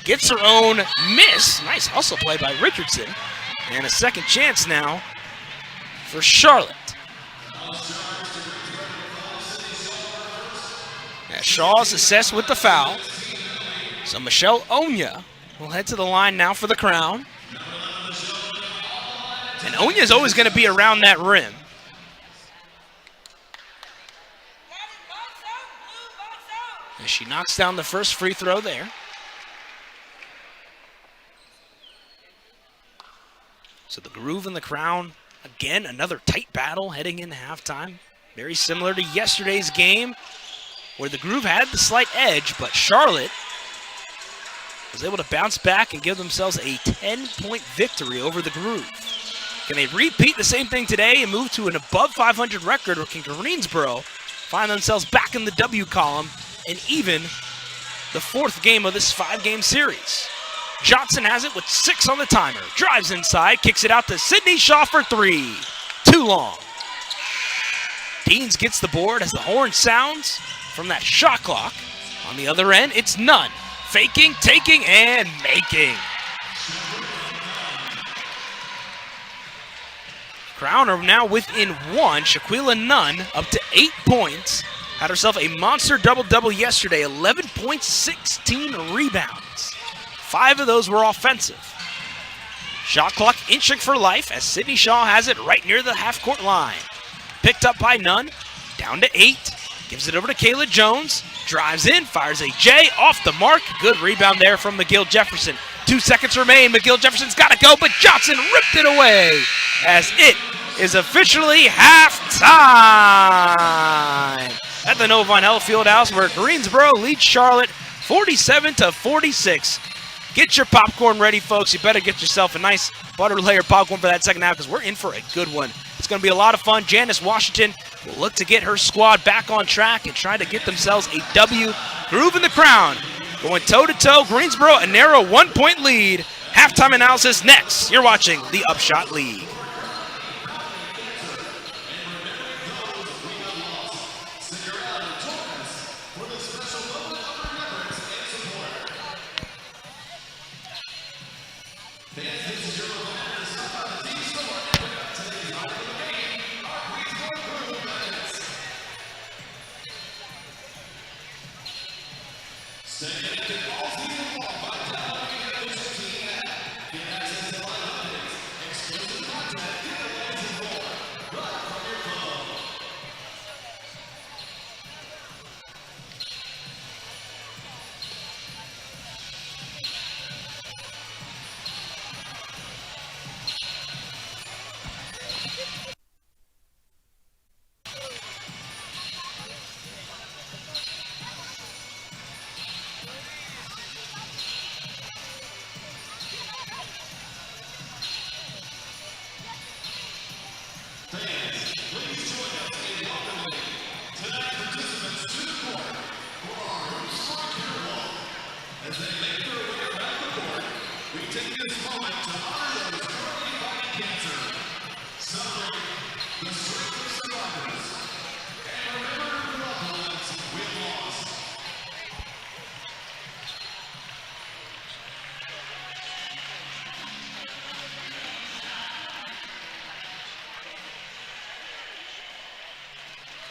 A: Gets her own miss. Nice hustle play by Richardson. And a second chance now for Charlotte. Now Shaw's assessed with the foul. So Michelle Onya will head to the line now for the Crown. And Onya's always going to be around that rim. And she knocks down the first free throw there. So the Groove and the Crown, again, another tight battle heading into halftime. Very similar to yesterday's game, where the Groove had the slight edge, but Charlotte was able to bounce back and give themselves a 10-point victory over the Groove. Can they repeat the same thing today and move to an above 500 record, or can Greensboro find themselves back in the W column and even the 4th game of this 5-game series. Johnson has it with 6 on the timer. Drives inside, kicks it out to Sydney Shaw for 3. Too long. Deans gets the board as the horn sounds from that shot clock. On the other end, it's Nunn. Faking, taking, and making. Crown are now within 1. Shaquila Nunn up to 8 points. Had herself a monster double-double yesterday. 11 points, 16 rebounds. 5 of those were offensive. Shot clock inching for life as Sydney Shaw has it right near the half-court line. Picked up by Nunn. Down to 8. Gives it over to Kayla Jones. Drives in, fires a J off the mark. Good rebound there from McGill Jefferson. 2 seconds remain. McGill Jefferson's got to go, but Johnson ripped it away as it is officially halftime at the Novant Health Fieldhouse, where Greensboro leads Charlotte 47-46. Get your popcorn ready, folks. You better get yourself a nice butter layer popcorn for that second half because we're in for a good one. It's going to be a lot of fun. Janice Washington will look to get her squad back on track and try to get themselves a W. Groove in the Crown. Going toe-to-toe. Greensboro, a narrow 1-point lead. Halftime analysis next. You're watching the UPSHOT League.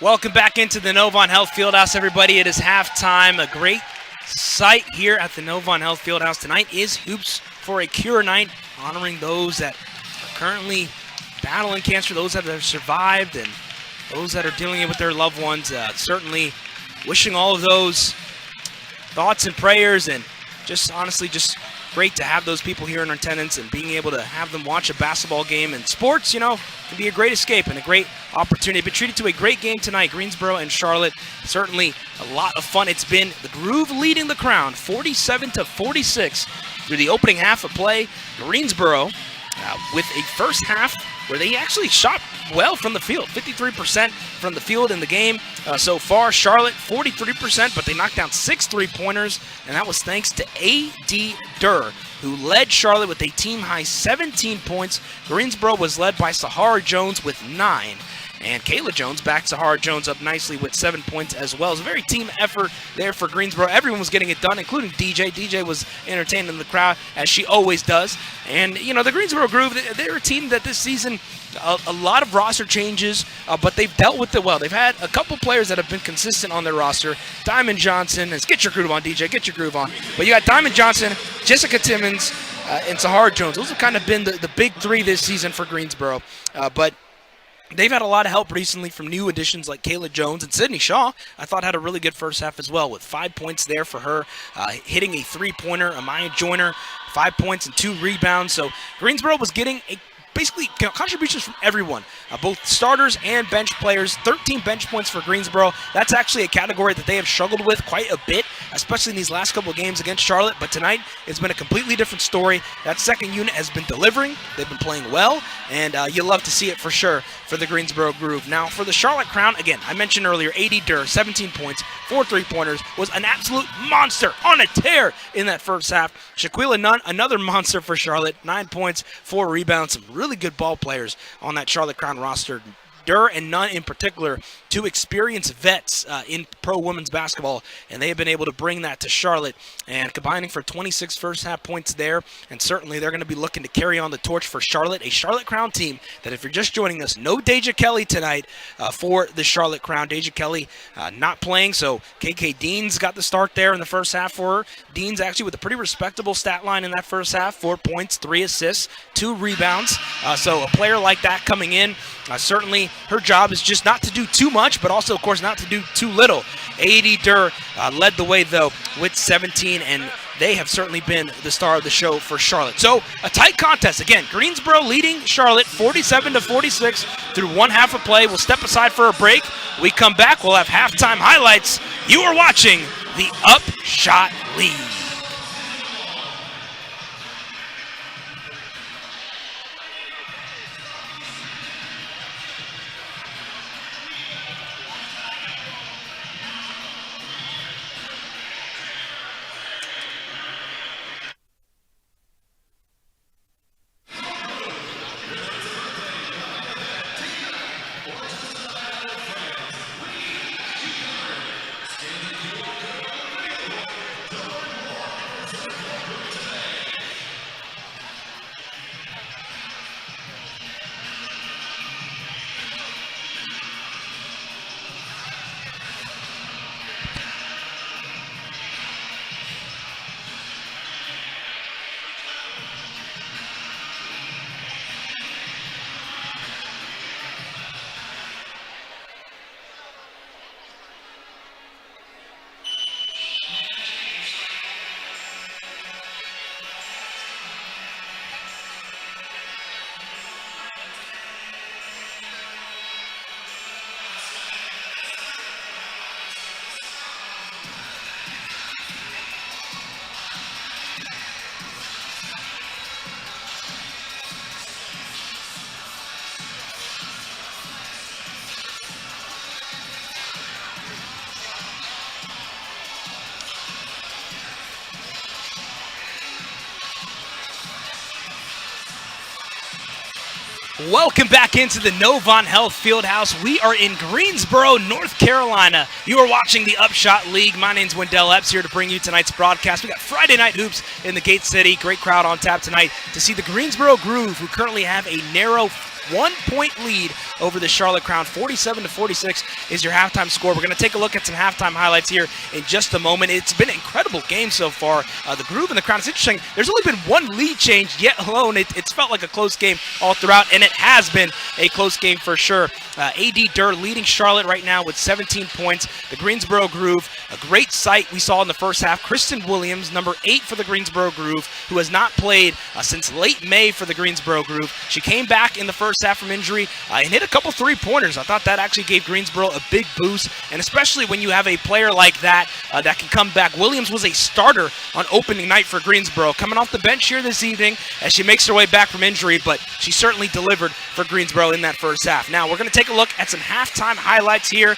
A: Welcome back into the Novant Health Fieldhouse, everybody. It is halftime. A great sight here at the Novant Health Fieldhouse. Tonight is Hoops for a Cure night, honoring those that are currently battling cancer, those that have survived, and those that are dealing with their loved ones. Certainly wishing all of those thoughts and prayers, and just honestly just great to have those people here in attendance and being able to have them watch a basketball game. And sports, you know, can be a great escape and a great opportunity. Been treated to a great game tonight, Greensboro and Charlotte. Certainly a lot of fun. It's been the Groove leading the Crown 47-46 through the opening half of play. Greensboro with a first half where they actually shot well from the field, 53% from the field in the game so far. Charlotte, 43%, but they knocked down 6 3-pointers, and that was thanks to A.D. Durr, who led Charlotte with a team-high 17 points. Greensboro was led by Sahara Jones with 9. And Kayla Jones backed Sahara Jones up nicely with 7 points as well. It was a very team effort there for Greensboro. Everyone was getting it done, including DJ. DJ was entertaining the crowd, as she always does. And, you know, the Greensboro Groove, they're a team that this season, a lot of roster changes, but they've dealt with it well. They've had a couple players that have been consistent on their roster. Diamond Johnson, get your groove on, DJ, get your groove on. But you got Diamond Johnson, Jessica Timmons, and Sahara Jones. Those have kind of been the big three this season for Greensboro. But they've had a lot of help recently from new additions like Kayla Jones, and Sydney Shaw, I thought, had a really good first half as well, with 5 points there for her, hitting a 3-pointer. Amaya Joyner, 5 points and 2 rebounds. So Greensboro was getting basically contributions from everyone, both starters and bench players. 13 bench points for Greensboro. That's actually a category that they have struggled with quite a bit especially in these last couple of games against Charlotte. But tonight, it's been a completely different story. That second unit has been delivering. They've been playing well, and you love to see it for sure for the Greensboro Groove. Now, for the Charlotte Crown, again, I mentioned earlier, A.D. Durr, 17 points, 4 3-pointers, was an absolute monster on a tear in that first half. Shaquila Nunn, another monster for Charlotte, 9 points, 4 rebounds, some really good ball players on that Charlotte Crown roster. Durr and Nunn in particular, two experienced vets in pro women's basketball, and they have been able to bring that to Charlotte, and combining for 26 first half points there, and certainly they're going to be looking to carry on the torch for Charlotte, a Charlotte Crown team that, if you're just joining us, no Deja Kelly tonight for the Charlotte Crown. Deja Kelly not playing, so KK Deans got the start there in the first half for her. Deans actually with a pretty respectable stat line in that first half, 4 points, 3 assists, 2 rebounds, so a player like that coming in, certainly her job is just not to do too much, but also, of course, not to do too little. A.D. Durr led the way, though, with 17, and they have certainly been the star of the show for Charlotte. So, a tight contest. Again, Greensboro leading Charlotte 47-46 through one half of play. We'll step aside for a break. We come back. We'll have halftime highlights. You are watching the UPSHOT League. Welcome back into the Novant Health Fieldhouse. We are in Greensboro, North Carolina. You are watching the UPSHOT League. My name's Wendell Epps here to bring you tonight's broadcast. We got Friday night hoops in the Gate City. Great crowd on tap tonight to see the Greensboro Groove, who currently have a narrow 1-point lead over the Charlotte Crown. 47-46 is your halftime score. We're going to take a look at some halftime highlights here in just a moment. It's been an incredible game so far. The Groove and the Crown, it's interesting. There's only been one lead change, yet alone it's felt like a close game all throughout, and it has been a close game for sure. A.D. Durr leading Charlotte right now with 17 points. The Greensboro Groove, a great sight we saw in the first half. Kristen Williams, number 8 for the Greensboro Groove, who has not played since late May for the Greensboro Groove. She came back in the first half from injury and hit a couple 3-pointers. I thought that actually gave Greensboro a big boost, and especially when you have a player like that that can come back. Williams was a starter on opening night for Greensboro, coming off the bench here this evening as she makes her way back from injury, but she certainly delivered for Greensboro in that first half. Now, we're going to take a look at some halftime highlights here.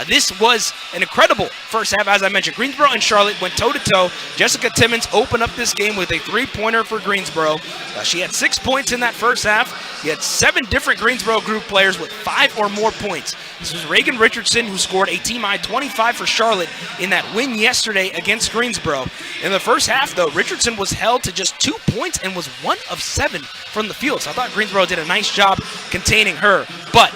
A: This was an incredible first half, as I mentioned. Greensboro and Charlotte went toe-to-toe. Jessica Timmons opened up this game with a 3-pointer for Greensboro. She had 6 points in that first half. You had 7 different Greensboro Group players with 5 or more points. This was Reagan Richardson, who scored a team-high 25 for Charlotte in that win yesterday against Greensboro. In the first half, though, Richardson was held to just 2 points and was 1 of 7 from the field. So I thought Greensboro did a nice job containing her. But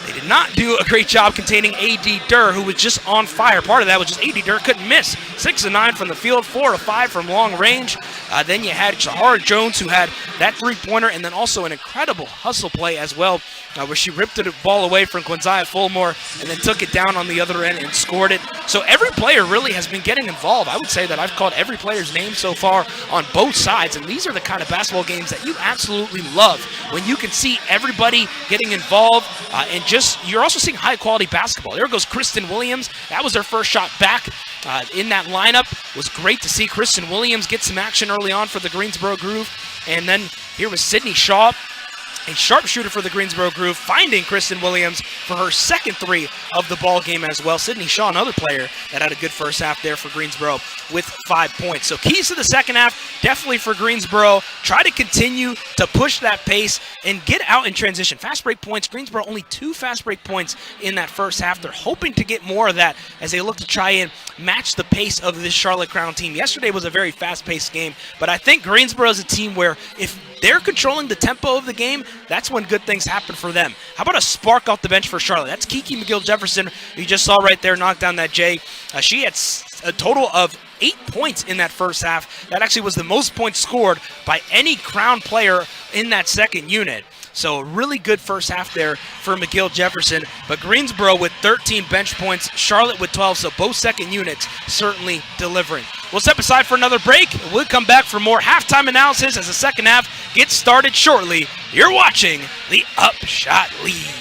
A: they did not do a great job containing A.D. Durr, who was just on fire. Part of that was just A.D. Durr couldn't miss. 6 of 9 from the field, 4 of 5 from long range. Then you had Shahara Jones, who had that 3-pointer, and then also an incredible hustle play as well, where she ripped the ball away from Quinzia Fulmore and then took it down on the other end and scored it. So every player really has been getting involved. I would say that I've called every player's name so far on both sides, and these are the kind of basketball games that you absolutely love, when you can see everybody getting involved and just, you're also seeing high-quality basketball. There goes Kristen Williams. That was her first shot back in that lineup. It was great to see Kristen Williams get some action early on for the Greensboro Groove. And then here was Sydney Shaw, a sharpshooter for the Greensboro Groove, finding Kristen Williams for her second three of the ball game as well. Sydney Shaw, another player that had a good first half there for Greensboro with 5 points. So keys to the second half, definitely for Greensboro. Try to continue to push that pace and get out in transition. Fast break points, Greensboro only 2 fast break points in that first half. They're hoping to get more of that as they look to try and match the pace of this Charlotte Crown team. Yesterday was a very fast-paced game, but I think Greensboro is a team where if they're controlling the tempo of the game, that's when good things happen for them. How about a spark off the bench for Charlotte? That's Kiki McGill-Jefferson, you just saw right there, knock down that J. She had a total of 8 points in that first half. That actually was the most points scored by any Crown player in that second unit. So a really good first half there for McGill-Jefferson. But Greensboro with 13 bench points, Charlotte with 12, so both second units certainly delivering. We'll step aside for another break. We'll come back for more halftime analysis as the second half gets started shortly. You're watching the UPSHOT League.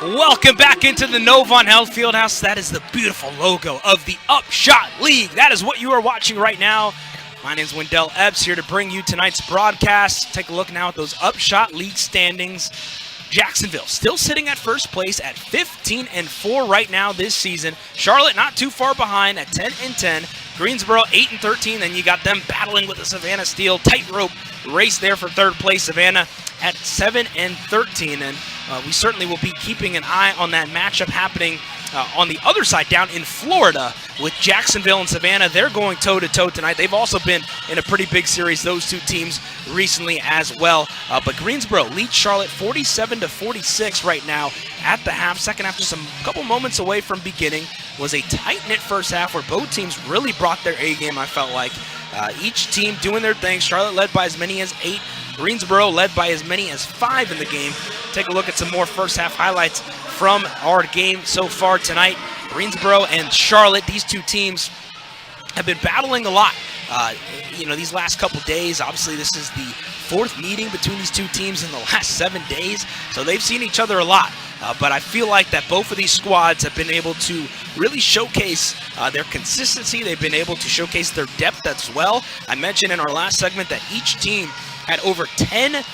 A: Welcome back into the Novant Health Fieldhouse. That is the beautiful logo of the UPSHOT League. That is what you are watching right now. My name is Wendell Epps, here to bring you tonight's broadcast. Take a look now at those UPSHOT League standings. Jacksonville still sitting at first place at 15-4 right now this season. Charlotte not too far behind at 10-10. Greensboro 8-13. Then you got them battling with the Savannah Steel tightrope race there for third place. Savannah at 7-13, and we certainly will be keeping an eye on that matchup happening on the other side down in Florida with Jacksonville and Savannah. They're going toe-to-toe tonight. They've also been in a pretty big series, those two teams, recently as well. But Greensboro leads Charlotte 47-46 right now at the half. Second half just a couple moments away from beginning. Was a tight-knit first half where both teams really brought their A-game, I felt like. Each team doing their thing. Charlotte led by as many as 8. Greensboro led by as many as 5 in the game. Take a look at some more first half highlights from our game so far tonight. Greensboro and Charlotte, these two teams have been battling a lot. These last couple days, obviously this is the 4th meeting between these two teams in the last 7 days, so they've seen each other a lot. But I feel like that both of these squads have been able to really showcase their consistency. They've been able to showcase their depth as well. I mentioned in our last segment that each team had over 10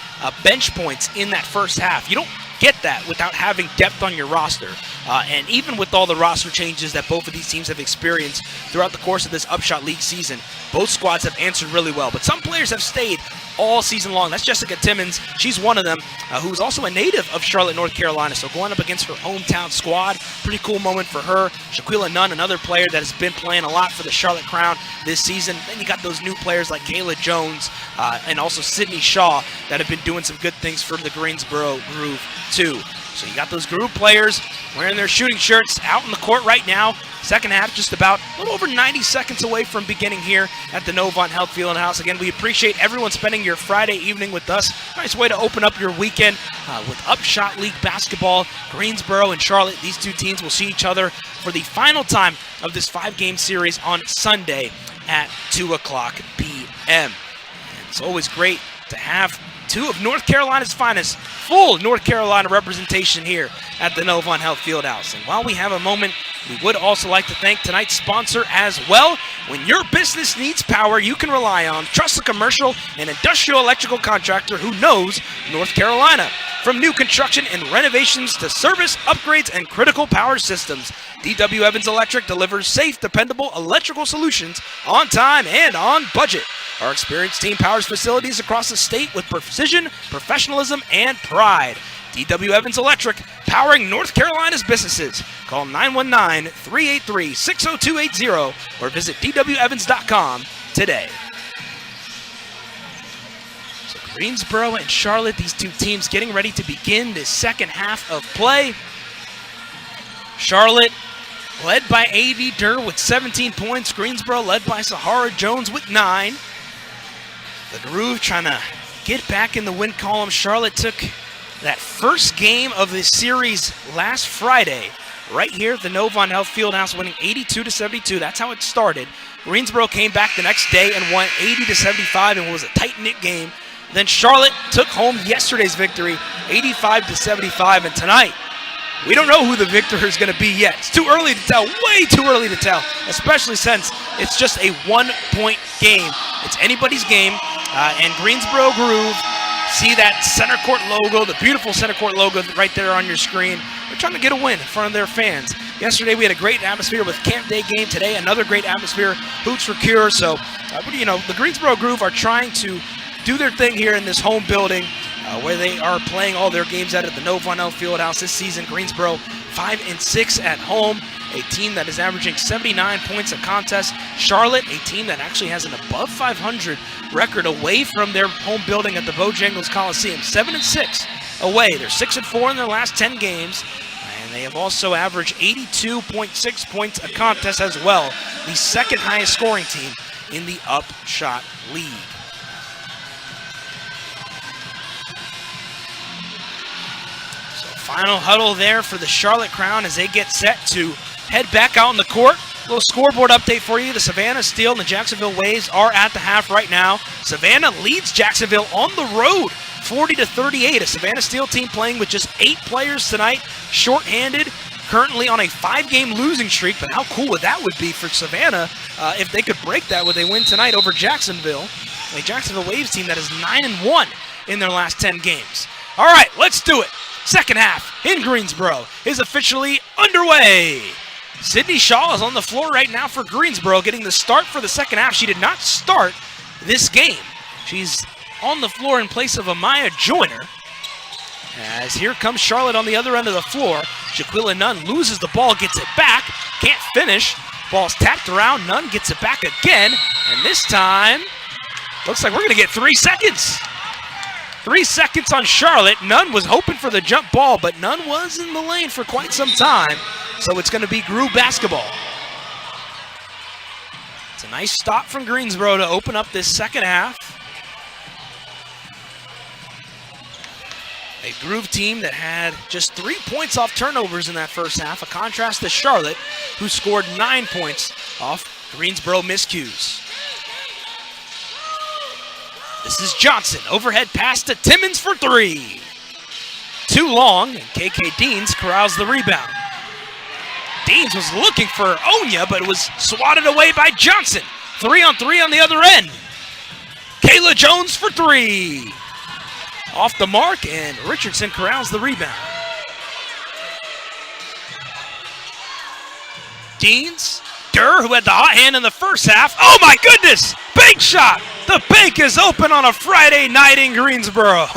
A: bench points in that first half. You don't get that without having depth on your roster. And even with all the roster changes that both of these teams have experienced throughout the course of this UPSHOT League season, both squads have answered really well. But some players have stayed all season long. That's Jessica Timmons. She's one of them, who's also a native of Charlotte, North Carolina. So going up against her hometown squad, pretty cool moment for her. Shaquila Nunn, another player that has been playing a lot for the Charlotte Crown this season. Then you got those new players like Kayla Jones and also Sydney Shaw that have been doing some good things for the Greensboro Groove too. So you got those group players wearing their shooting shirts out in the court right now. Second half just about a little over 90 seconds away from beginning here at the Novant Health Fieldhouse. Again, we appreciate everyone spending your Friday evening with us. Nice way to open up your weekend with UPSHOT League basketball. Greensboro and Charlotte, these two teams will see each other for the final time of this 5-game series on Sunday at 2:00 p.m. And it's always great to have two of North Carolina's finest, full North Carolina representation here at the Novant Health Fieldhouse. And while we have a moment, we would also like to thank tonight's sponsor as well. When your business needs power you can rely on, trust a commercial and industrial electrical contractor who knows North Carolina. From new construction and renovations to service, upgrades, and critical power systems, D.W. Evans Electric delivers safe, dependable electrical solutions on time and on budget. Our experienced team powers facilities across the state with precision, professionalism, and pride. D.W. Evans Electric, powering North Carolina's businesses. Call 919-383-60280 or visit dwevans.com today. So Greensboro and Charlotte, these two teams getting ready to begin the second half of play. Charlotte led by A.D. Durr with 17 points. Greensboro led by Sahara Jones with 9. The Groove trying to get back in the win column. Charlotte took that first game of the series last Friday right here at the Novant Health Fieldhouse, winning 82-72. That's how it started. Greensboro came back the next day and won 80-75 and was a tight-knit game. Then Charlotte took home yesterday's victory, 85-75, and tonight we don't know who the victor is going to be yet. It's too early to tell, way too early to tell, especially since it's just a one-point game. It's anybody's game, and Greensboro Groove, see that center court logo, the beautiful center court logo right there on your screen. They're trying to get a win in front of their fans. Yesterday we had a great atmosphere with Camp Day game. Today another great atmosphere, Hoots for Cure. So, the Greensboro Groove are trying to do their thing here in this home building where they are playing all their games at the Novant Health Fieldhouse this season. Greensboro 5-6 at home, a team that is averaging 79 points a contest. Charlotte, a team that actually has an above 500 record away from their home building at the Bojangles Coliseum. 7-6 away. They're 6-4 in their last 10 games, and they have also averaged 82.6 points a contest as well, the second highest scoring team in the UPSHOT League. Final huddle there for the Charlotte Crown as they get set to head back out on the court. A little scoreboard update for you. The Savannah Steel and the Jacksonville Waves are at the half right now. Savannah leads Jacksonville on the road, 40-38. A Savannah Steel team playing with just 8 players tonight, shorthanded, currently on a 5-game losing streak. But how cool would that be for Savannah if they could break that with a win tonight over Jacksonville, a Jacksonville Waves team that is 9-1 in their last 10 games. All right, let's do it. Second half in Greensboro is officially underway. Sydney Shaw is on the floor right now for Greensboro, getting the start for the second half. She did not start this game. She's on the floor in place of Amaya Joyner. As here comes Charlotte on the other end of the floor. Shaquilla Nunn loses the ball, gets it back, can't finish. Ball's tapped around, Nunn gets it back again, and this time, looks like we're gonna get 3 seconds. 3 seconds on Charlotte. Nunn was hoping for the jump ball, but Nunn was in the lane for quite some time. So it's going to be Groove basketball. It's a nice stop from Greensboro to open up this second half. A Groove team that had just 3 points off turnovers in that first half, a contrast to Charlotte, who scored 9 points off Greensboro miscues. This is Johnson, overhead pass to Timmons for 3. Too long, and KK Deans corrals the rebound. Deans was looking for Onya, but it was swatted away by Johnson. 3-on-3 on the other end. Kayla Jones for 3. Off the mark, and Richardson corrals the rebound. Deans, Durr, who had the hot hand in the first half. Oh my goodness! Bank shot! The bank is open on a Friday night in Greensboro.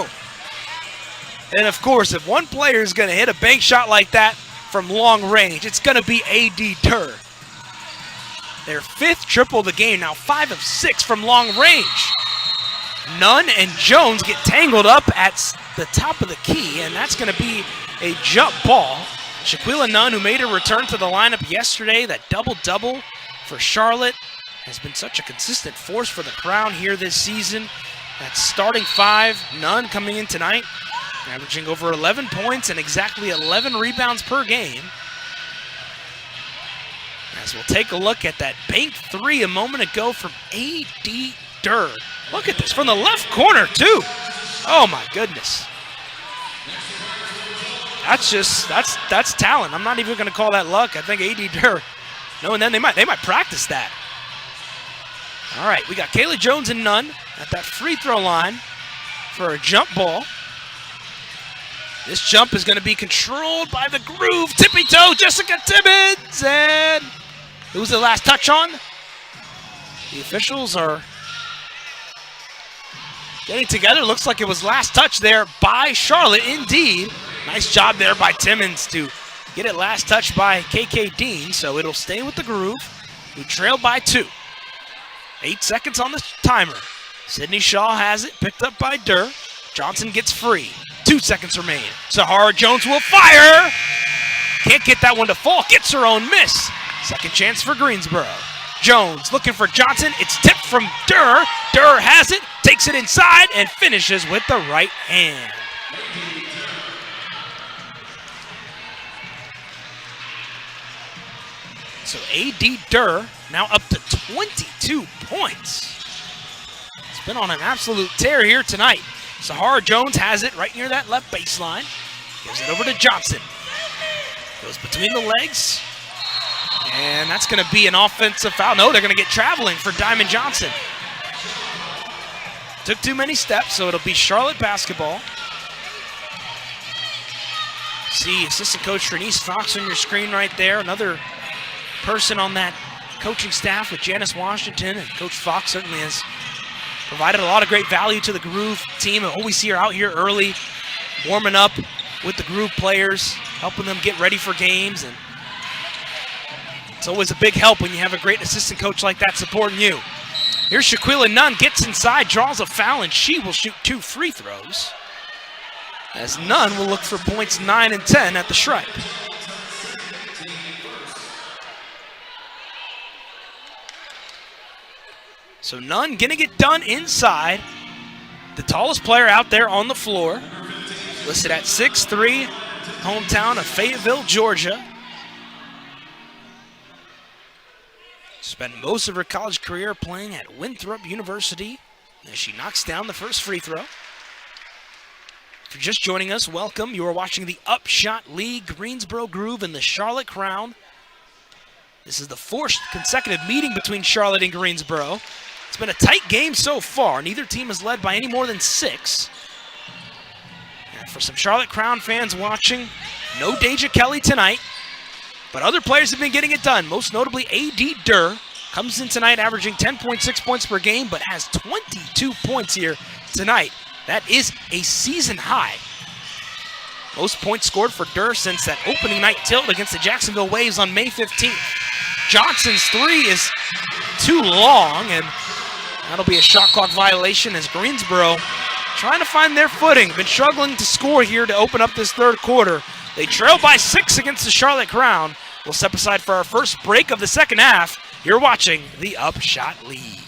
A: And of course, if one player is going to hit a bank shot like that from long range, it's going to be A.D. Durr. Their 5th triple of the game, now 5 of 6 from long range. Nunn and Jones get tangled up at the top of the key, and that's going to be a jump ball. Shaquila Nunn, who made a return to the lineup yesterday, that double-double for Charlotte, has been such a consistent force for the Crown here this season. That starting five, Nunn coming in tonight, averaging over 11 points and exactly 11 rebounds per game. As we'll take a look at that bank three a moment ago from A.D. Durr. Look at this, from the left corner too. Oh my goodness. That's talent. I'm not even going to call that luck. I think A.D. Durr, knowing them, they might practice that. All right, we got Kayla Jones and Nunn at that free throw line for a jump ball. This jump is going to be controlled by the groove. Tippy toe, Jessica Timmons. And who's the last touch on? The officials are getting together. Looks like it was last touch there by Charlotte, indeed. Nice job there by Timmons to get it last touch by KK Dean, so it'll stay with the groove. We trail by 2. 8 seconds on the timer. Sydney Shaw has it, picked up by Durr. Johnson gets free. 2 seconds remain. Sahara Jones will fire. Can't get that one to fall. Gets her own miss. Second chance for Greensboro. Jones looking for Johnson. It's tipped from Durr. Durr has it, takes it inside, and finishes with the right hand. So A.D. Durr now up to 22 points. It's been on an absolute tear here tonight. Sahara Jones has it right near that left baseline. Gives it over to Johnson. Goes between the legs. And that's going to be an offensive foul. No, they're going to get traveling for Diamond Johnson. Took too many steps, so it'll be Charlotte basketball. See assistant coach Trinice Fox on your screen right there. Another person on that coaching staff with Janice Washington, and Coach Fox certainly has provided a lot of great value to the Groove team. I always see her out here early, warming up with the Groove players, helping them get ready for games, and it's always a big help when you have a great assistant coach like that supporting you. Here's Shaquila Nunn, gets inside, draws a foul, and she will shoot 2 free throws, as Nunn will look for points 9 and 10 at the stripe. So Nunn gonna get done inside. The tallest player out there on the floor, listed at 6'3", hometown of Fayetteville, Georgia. Spent most of her college career playing at Winthrop University as she knocks down the first free throw. If you're just joining us, welcome. You are watching the UPSHOT League, Greensboro Groove and the Charlotte Crown. This is the 4th consecutive meeting between Charlotte and Greensboro. It's been a tight game so far. Neither team has led by any more than 6. And for some Charlotte Crown fans watching, no Deja Kelly tonight, but other players have been getting it done, most notably A.D. Durr. Comes in tonight averaging 10.6 points per game, but has 22 points here tonight. That is a season high. Most points scored for Durr since that opening night tilt against the Jacksonville Waves on May 15th. Johnson's 3 is too long, and that'll be a shot clock violation as Greensboro trying to find their footing. Been struggling to score here to open up this third quarter. They trail by 6 against the Charlotte Crown. We'll step aside for our first break of the second half. You're watching the UPSHOT League.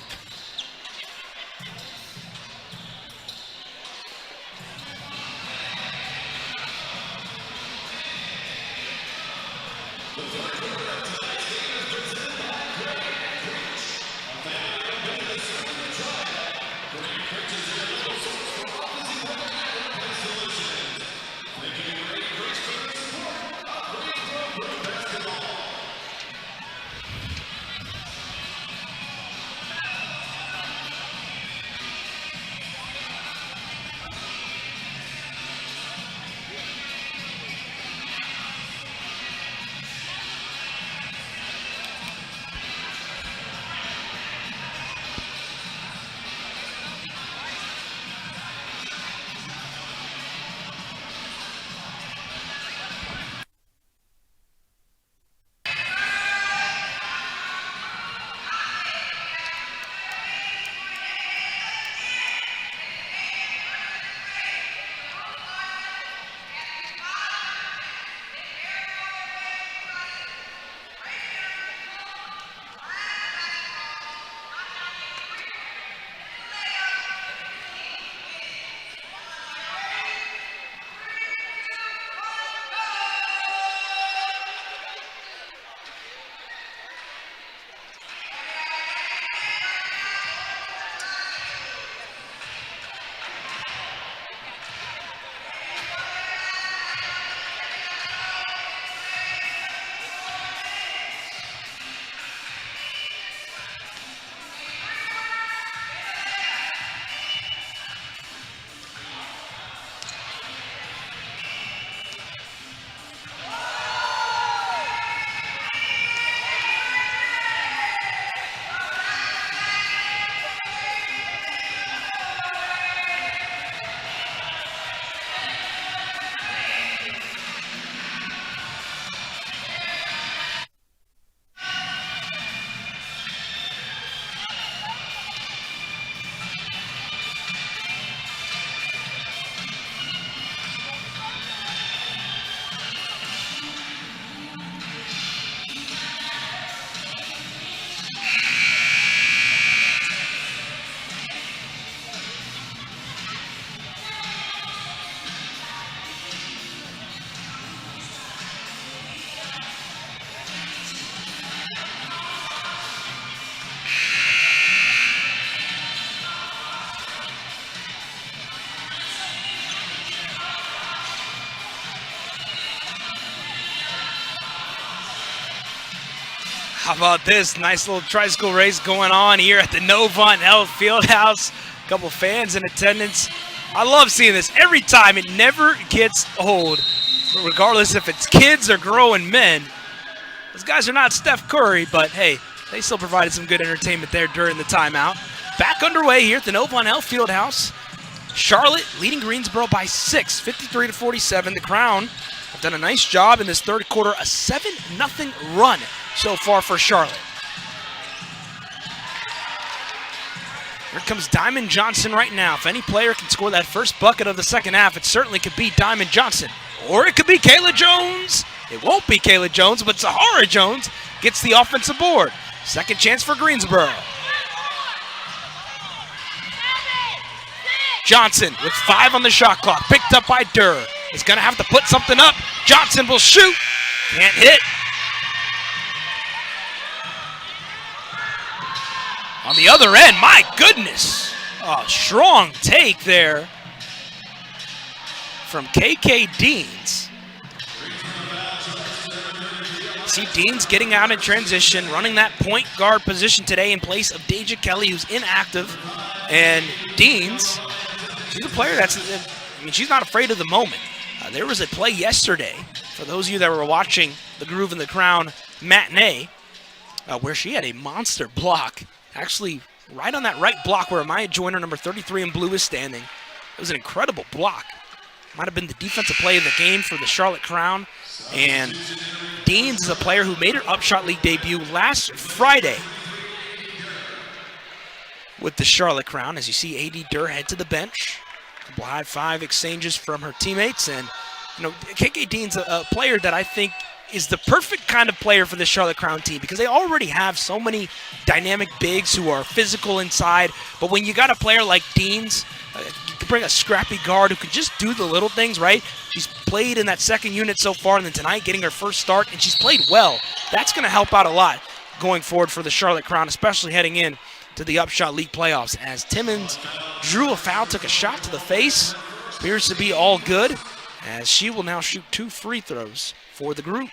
A: How about this? Nice little tricycle race going on here at the Novant Health Fieldhouse. A couple fans in attendance. I love seeing this every time. It never gets old, regardless if it's kids or growing men. Those guys are not Steph Curry, but hey, they still provided some good entertainment there during the timeout. Back underway here at the Novant Health Fieldhouse. Charlotte leading Greensboro by 6, 53-47. The Crown have done a nice job in this third quarter, a 7-0 run so far for Charlotte. Here comes Diamond Johnson right now. If any player can score that first bucket of the second half, it certainly could be Diamond Johnson. Or it could be Kayla Jones. It won't be Kayla Jones, but Zahara Jones gets the offensive board. Second chance for Greensboro. Johnson with 5 on the shot clock, picked up by Durr. Is going to have to put something up. Johnson will shoot. Can't hit. On the other end, my goodness. A strong take there from KK Deans. See Deans getting out in transition, running that point guard position today in place of Deja Kelly, who's inactive. And Deans, she's a player she's not afraid of the moment. There was a play yesterday, for those of you that were watching the Groove and the Crown matinee, where she had a monster block. Actually, right on that right block where Amaya Joyner, number 33 in blue, is standing. It was an incredible block. Might have been the defensive play of the game for the Charlotte Crown. And Deans is a player who made her UPSHOT League debut last Friday with the Charlotte Crown. As you see A.D. Durr head to the bench. A couple high-five exchanges from her teammates. And, KK Dean's a player that I think is the perfect kind of player for the Charlotte Crown team because they already have so many dynamic bigs who are physical inside. But when you got a player like Deans, you can bring a scrappy guard who can just do the little things, right? She's played in that second unit so far, and then tonight getting her first start, and she's played well. That's going to help out a lot going forward for the Charlotte Crown, especially heading in to the UPSHOT League playoffs. As Timmons drew a foul, took a shot to the face. Appears to be all good, as she will now shoot 2 free throws for the group.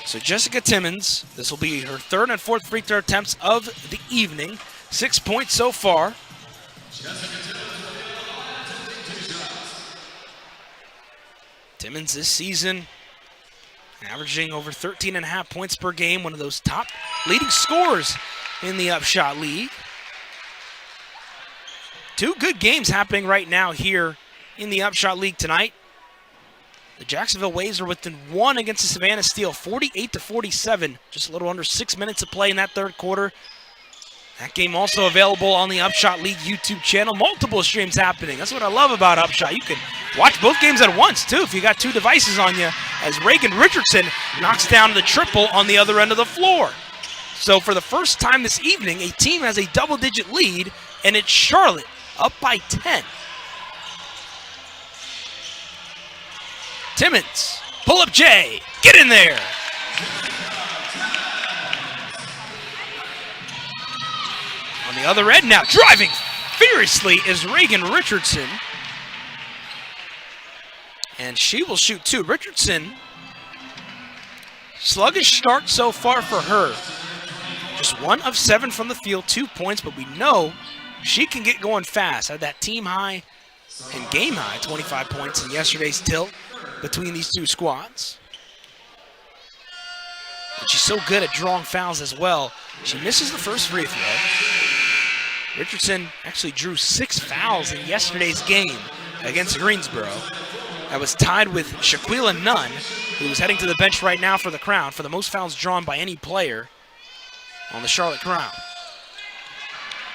A: So Jessica Timmons, this will be her 3rd and 4th free throw attempts of the evening. 6 points so far. Timmons this season averaging over 13.5 points per game, one of those top leading scorers in the UPSHOT League. 2 good games happening right now here in the UPSHOT League tonight. The Jacksonville Waves are within 1 against the Savannah Steel, 48-47. Just a little under 6 minutes of play in that third quarter. That game also available on the UPSHOT League YouTube channel. Multiple streams happening. That's what I love about UPSHOT. You can watch both games at once, too, if you got 2 devices on you, as Reagan Richardson knocks down the triple on the other end of the floor. So for the first time this evening, a team has a double-digit lead, and it's Charlotte up by 10. Timmons, pull up Jay, get in there. On the other end now, driving furiously is Reagan Richardson. And she will shoot 2. Richardson, sluggish start so far for her. Just 1 of 7 from the field, 2 points, but we know she can get going fast. Had that team high and game high, 25 points in yesterday's tilt between these 2 squads. And she's so good at drawing fouls as well. She misses the first free throw. Richardson actually drew 6 fouls in yesterday's game against Greensboro. That was tied with Shaquila Nunn, who is heading to the bench right now for the Crown, for the most fouls drawn by any player on the Charlotte Crown.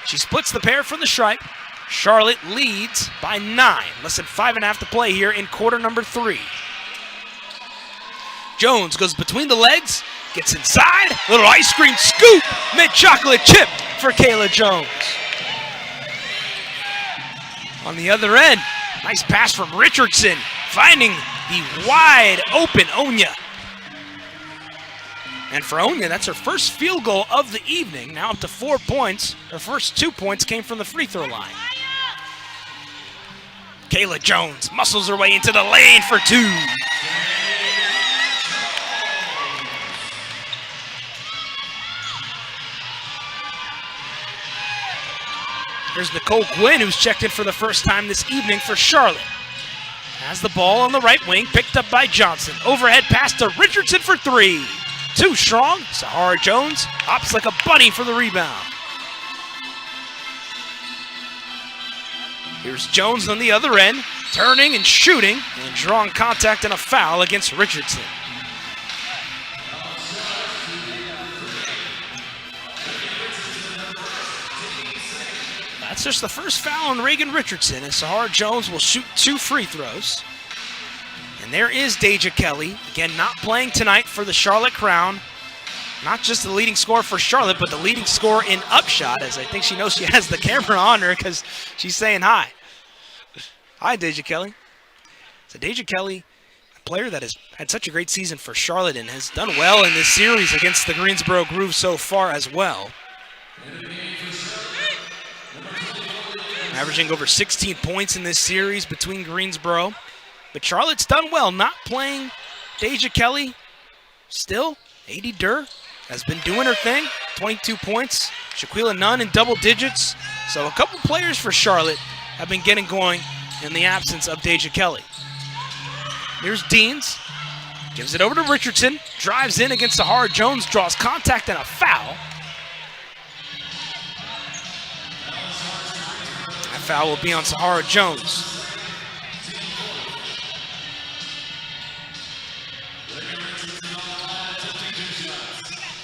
A: She splits the pair from the stripe. Charlotte leads by 9. Less than 5.5 to play here in quarter number 3. Jones goes between the legs, gets inside, little ice cream scoop, mint chocolate chip for Kayla Jones. On the other end, nice pass from Richardson, finding the wide open Onya. And for Onya, that's her first field goal of the evening, now up to 4 points. Her first 2 points came from the free throw line. Kayla Jones muscles her way into the lane for 2. Here's Nicole Gwynn, who's checked in for the first time this evening for Charlotte. Has the ball on the right wing, picked up by Johnson. Overhead pass to Richardson for three. Too strong. Sahara Jones hops like a bunny for the rebound. Here's Jones on the other end, turning and shooting, and drawing contact and a foul against Richardson. That's just the first foul on Reagan Richardson, as Sahara Jones will shoot 2 free throws. And there is Deja Kelly, again not playing tonight for the Charlotte Crown. Not just the leading scorer for Charlotte, but the leading scorer in UPSHOT, as I think she knows she has the camera on her because she's saying hi. Hi, Deja Kelly. So Deja Kelly, a player that has had such a great season for Charlotte and has done well in this series against the Greensboro Groove so far as well. Averaging over 16 points in this series between Greensboro. But Charlotte's done well, not playing Deja Kelly. Still, A.D. Durr has been doing her thing. 22 points. Shaquila Nunn in double digits. So a couple players for Charlotte have been getting going in the absence of Deja Kelly. Here's Deans. Gives it over to Richardson. Drives in against Sahara Jones. Draws contact and a foul. That foul will be on Sahara Jones.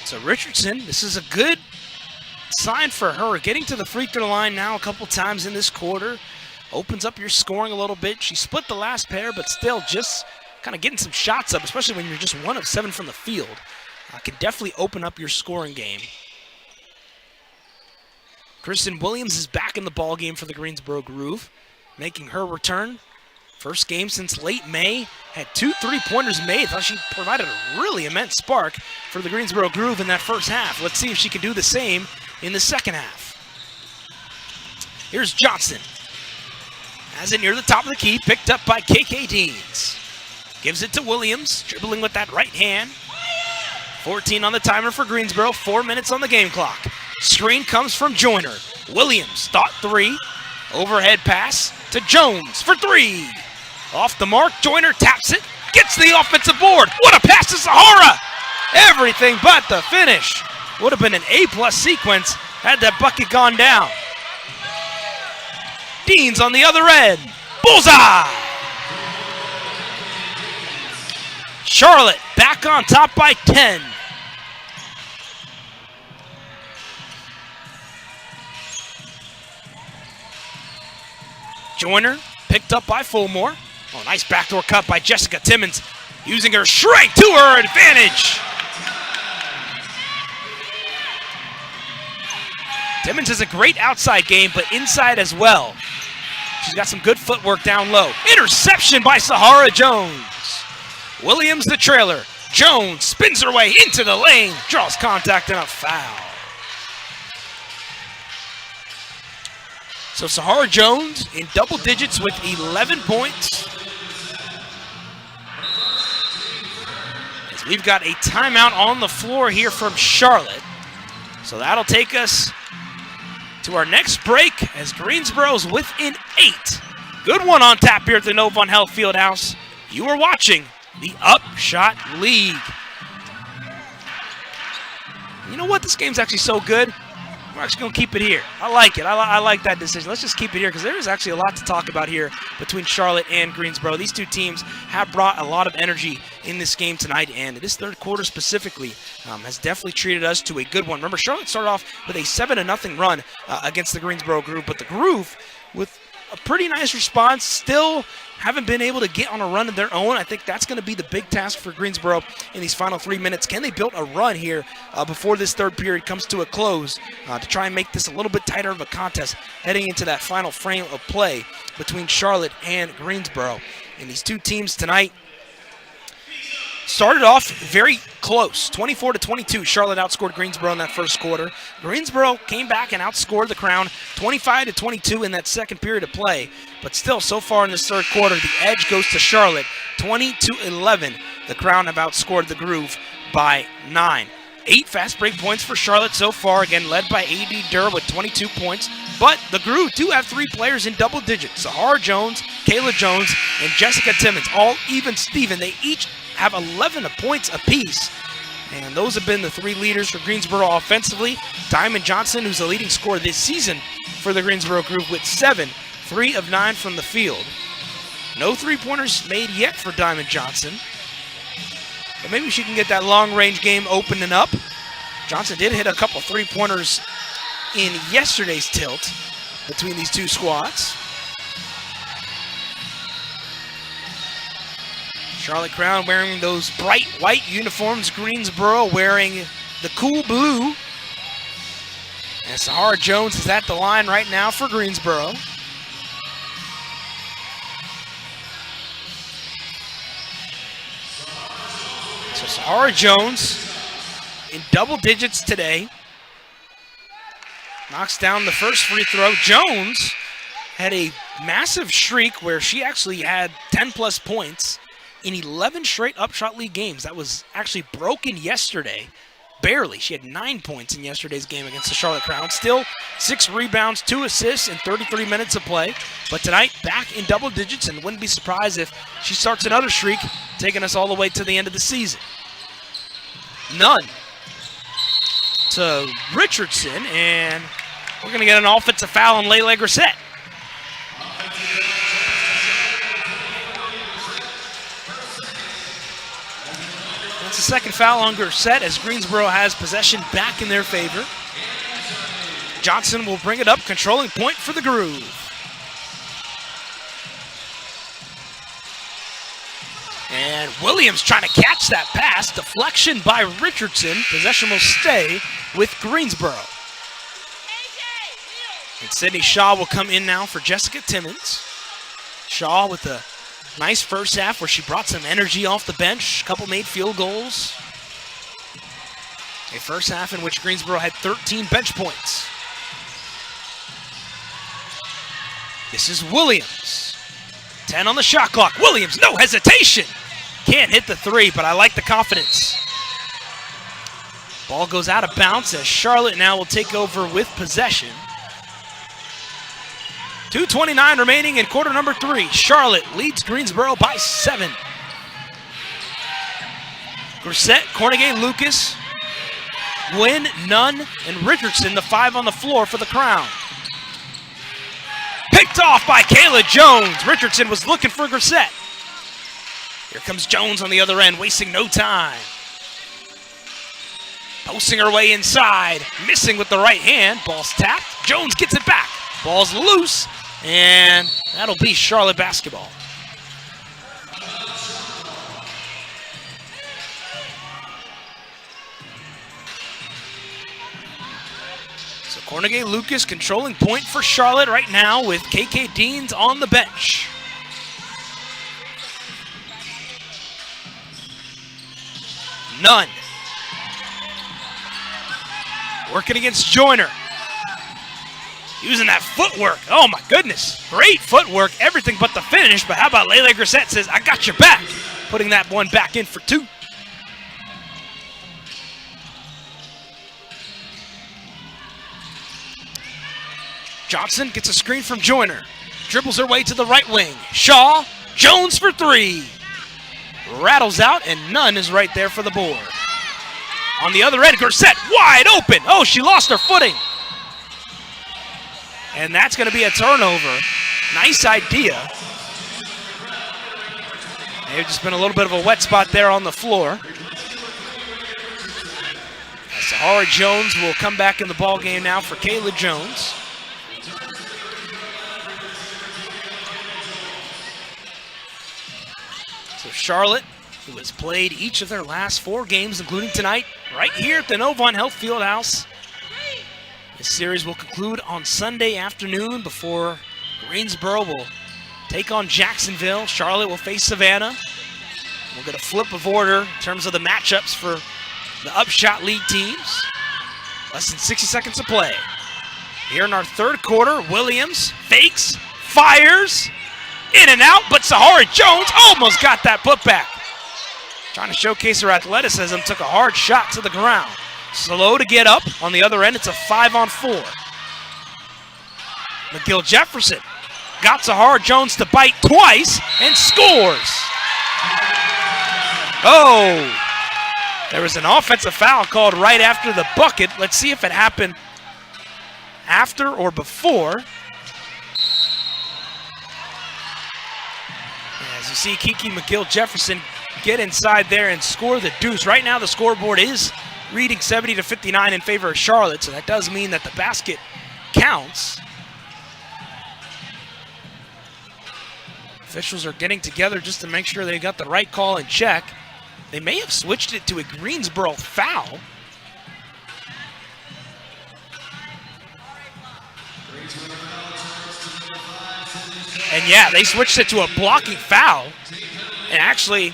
A: So Richardson, this is a good sign for her. Getting to the free throw line now a couple times in this quarter. Opens up your scoring a little bit. She split the last pair, but still just kind of getting some shots up, especially when you're just 1 of 7 from the field. Can definitely open up your scoring game. Kristen Williams is back in the ball game for the Greensboro Groove, making her return. First game since late May. Had 2 3-pointers made. Thought she provided a really immense spark for the Greensboro Groove in that first half. Let's see if she can do the same in the second half. Here's Johnson. Has it near the top of the key, picked up by KK Deans. Gives it to Williams, dribbling with that right hand. 14 on the timer for Greensboro, 4 minutes on the game clock. Screen comes from Joyner. Williams, thought 3. Overhead pass to Jones for 3. Off the mark, Joyner taps it, gets the offensive board. What a pass to Sahara! Everything but the finish. Would have been an A+ sequence had that bucket gone down. Deans on the other end. Bullseye! Charlotte back on top by 10. Joyner picked up by Fulmore. Oh, nice backdoor cut by Jessica Timmons, using her strength to her advantage. Timmons has a great outside game, but inside as well. She's got some good footwork down low. Interception by Sahara Jones. Williams the trailer. Jones spins her way into the lane, draws contact and a foul. So Sahara Jones in double digits with 11 points. As we've got a timeout on the floor here from Charlotte. So that'll take us to our next break as Greensboro's within 8. Good one on tap here at the Novant Health Fieldhouse. You are watching the UPSHOT League. You know what? This game's actually so good. We're actually going to keep it here. I like it. I like that decision. Let's just keep it here because there is actually a lot to talk about here between Charlotte and Greensboro. These two teams have brought a lot of energy in this game tonight, and this third quarter specifically has definitely treated us to a good one. Remember, Charlotte started off with a 7-0 run against the Greensboro Groove, but the Groove, with a pretty nice response, still haven't been able to get on a run of their own. I think that's going to be the big task for Greensboro in these final 3 minutes. Can they build a run here before this third period comes to a close to try and make this a little bit tighter of a contest heading into that final frame of play between Charlotte and Greensboro? And these two teams tonight started off very close, 24-22. Charlotte outscored Greensboro in that first quarter. Greensboro came back and outscored the Crown 25-22 in that second period of play. But still, so far in this third quarter, the edge goes to Charlotte, 20-11. The Crown have outscored the Groove by 9. 8 fast break points for Charlotte so far, again led by A.D. Durr with 22 points. But the Gru do have 3 players in double digits. Sahara Jones, Kayla Jones, and Jessica Timmons, all even Steven. They each have 11 points apiece. And those have been the 3 leaders for Greensboro offensively. Diamond Johnson, who's the leading scorer this season for the Greensboro group with 7, 3 of 9 from the field. No 3-pointers made yet for Diamond Johnson. But maybe she can get that long-range game opening up. Johnson did hit a couple 3-pointers in yesterday's tilt between these 2 squads. Charlotte Crown wearing those bright white uniforms. Greensboro wearing the cool blue. And Sahara Jones is at the line right now for Greensboro. So Sahara Jones in double digits today. Knocks down the first free throw. Jones had a massive streak where she actually had 10-plus points in 11 straight UPSHOT League games. That was actually broken yesterday. Barely. She had 9 points in yesterday's game against the Charlotte Crown. Still 6 rebounds, 2 assists in 33 minutes of play. But tonight, back in double digits, and wouldn't be surprised if she starts another streak, taking us all the way to the end of the season. None to Richardson, and we're going to get an offensive foul on Lele Grissett. That's the second foul on Grissett as Greensboro has possession back in their favor. Johnson will bring it up, controlling point for the Groove. And Williams trying to catch that pass. Deflection by Richardson. Possession will stay with Greensboro. And Sydney Shaw will come in now for Jessica Timmons. Shaw with a nice first half where she brought some energy off the bench. A couple made field goals. A first half in which Greensboro had 13 bench points. This is Williams. 10 on the shot clock. Williams, no hesitation. Can't hit the 3, but I like the confidence. Ball goes out of bounds as Charlotte now will take over with possession. 2:29 remaining in quarter number 3. Charlotte leads Greensboro by 7. Grissett, Cornegay, Lucas, Gwynn, Nunn, and Richardson, the 5 on the floor for the Crown. Picked off by Kayla Jones. Richardson was looking for Grissett. Here comes Jones on the other end, wasting no time. Posting her way inside, missing with the right hand. Ball's tapped. Jones gets it back. Ball's loose, and that'll be Charlotte basketball. So Cornegay Lucas controlling point for Charlotte right now with KK Deans on the bench. Nunn. Working against Joyner. Using that footwork. Oh my goodness. Great footwork. Everything but the finish. But how about Lele Grissett says, I got your back. Putting that one back in for 2. Johnson gets a screen from Joyner. Dribbles her way to the right wing. Shaw. Jones for 3. Rattles out, and Nunn is right there for the board. On the other end, Grissett wide open. Oh, she lost her footing. And that's going to be a turnover. Nice idea. They've just been a little bit of a wet spot there on the floor. Sahara Jones will come back in the ball game now for Kayla Jones. So Charlotte, who has played each of their last 4 games, including tonight, right here at the Novant Health Fieldhouse. This series will conclude on Sunday afternoon before Greensboro will take on Jacksonville. Charlotte will face Savannah. We'll get a flip of order in terms of the matchups for the UPSHOT League teams. Less than 60 seconds to play. Here in our third quarter, Williams fakes, fires, in and out, but Sahara Jones almost got that putback. Trying to showcase her athleticism, took a hard shot to the ground. slow to get up. On the other end, it's a 5-on-4. McGill Jefferson got Sahara Jones to bite twice and scores. Oh, there was an offensive foul called right after the bucket. Let's see if it happened after or before. As you see Kiki McGill Jefferson get inside there and score the deuce. Right now the scoreboard is reading 70-59 in favor of Charlotte, so that does mean that the basket counts. Officials are getting together just to make sure they got the right call in check. They may have switched it to a Greensboro foul. And yeah, they switched it to a blocking foul. And actually,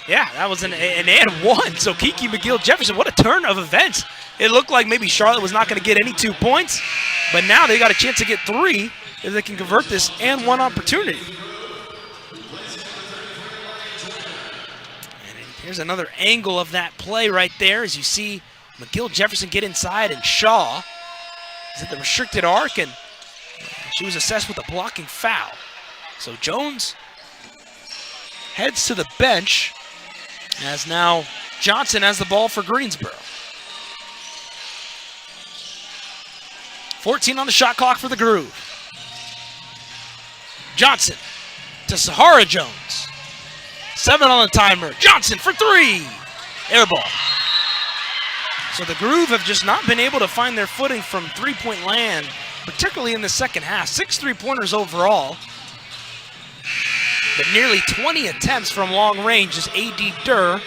A: yeah, that was an and one. So Kiki McGill Jefferson, what a turn of events. It looked like maybe Charlotte was not going to get any 2 points, but now they got a chance to get 3 if they can convert this and one opportunity. Here's another angle of that play right there as you see McGill Jefferson get inside and Shaw is at the restricted arc, and she was assessed with a blocking foul. So Jones heads to the bench as now Johnson has the ball for Greensboro. 14 on the shot clock for the Groove. Johnson to Sahara Jones. 7 on the timer. Johnson for 3. Air ball. So the Groove have just not been able to find their footing from three-point land, particularly in the second half. 6 3-pointers overall, but nearly 20 attempts from long range as A.D. Durr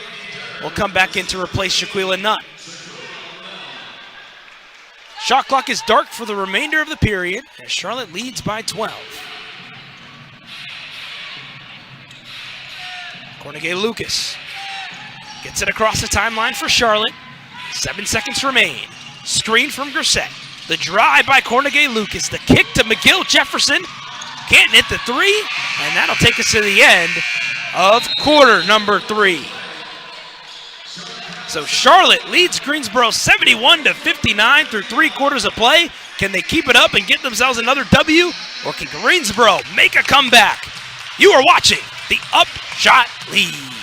A: will come back in to replace Shaquila Nutt. Shot clock is dark for the remainder of the period as Charlotte leads by 12. Cornegay Lucas gets it across the timeline for Charlotte. 7 seconds remain. Screen from Grissett. The drive by Cornegay Lucas. The kick to McGill Jefferson. Can't hit the 3, and that'll take us to the end of quarter number 3. So Charlotte leads Greensboro 71-59 through 3 quarters of play. Can they keep it up and get themselves another W, or can Greensboro make a comeback? You are watching the UPSHOT League.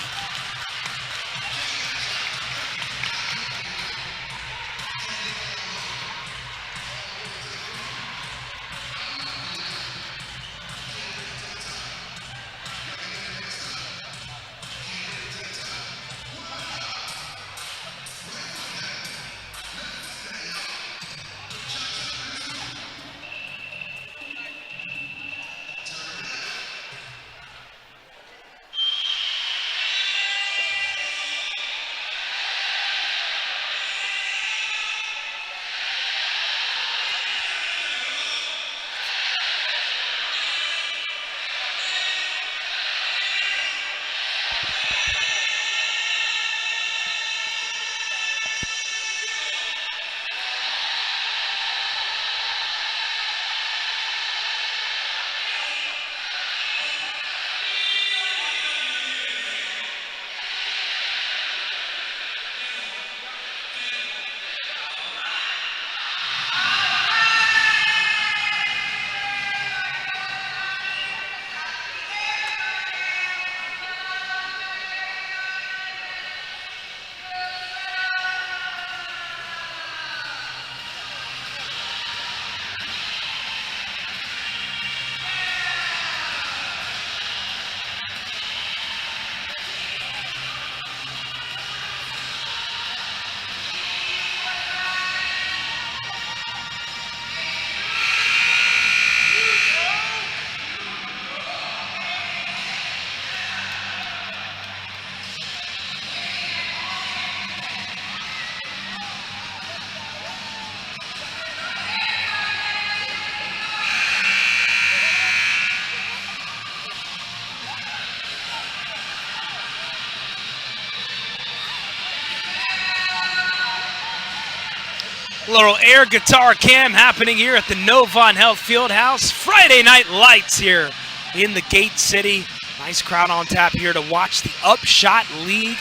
A: Little air guitar cam happening here at the Novon Health Fieldhouse. Friday night lights here in the Gate City. Nice crowd on tap here to watch the UPSHOT League.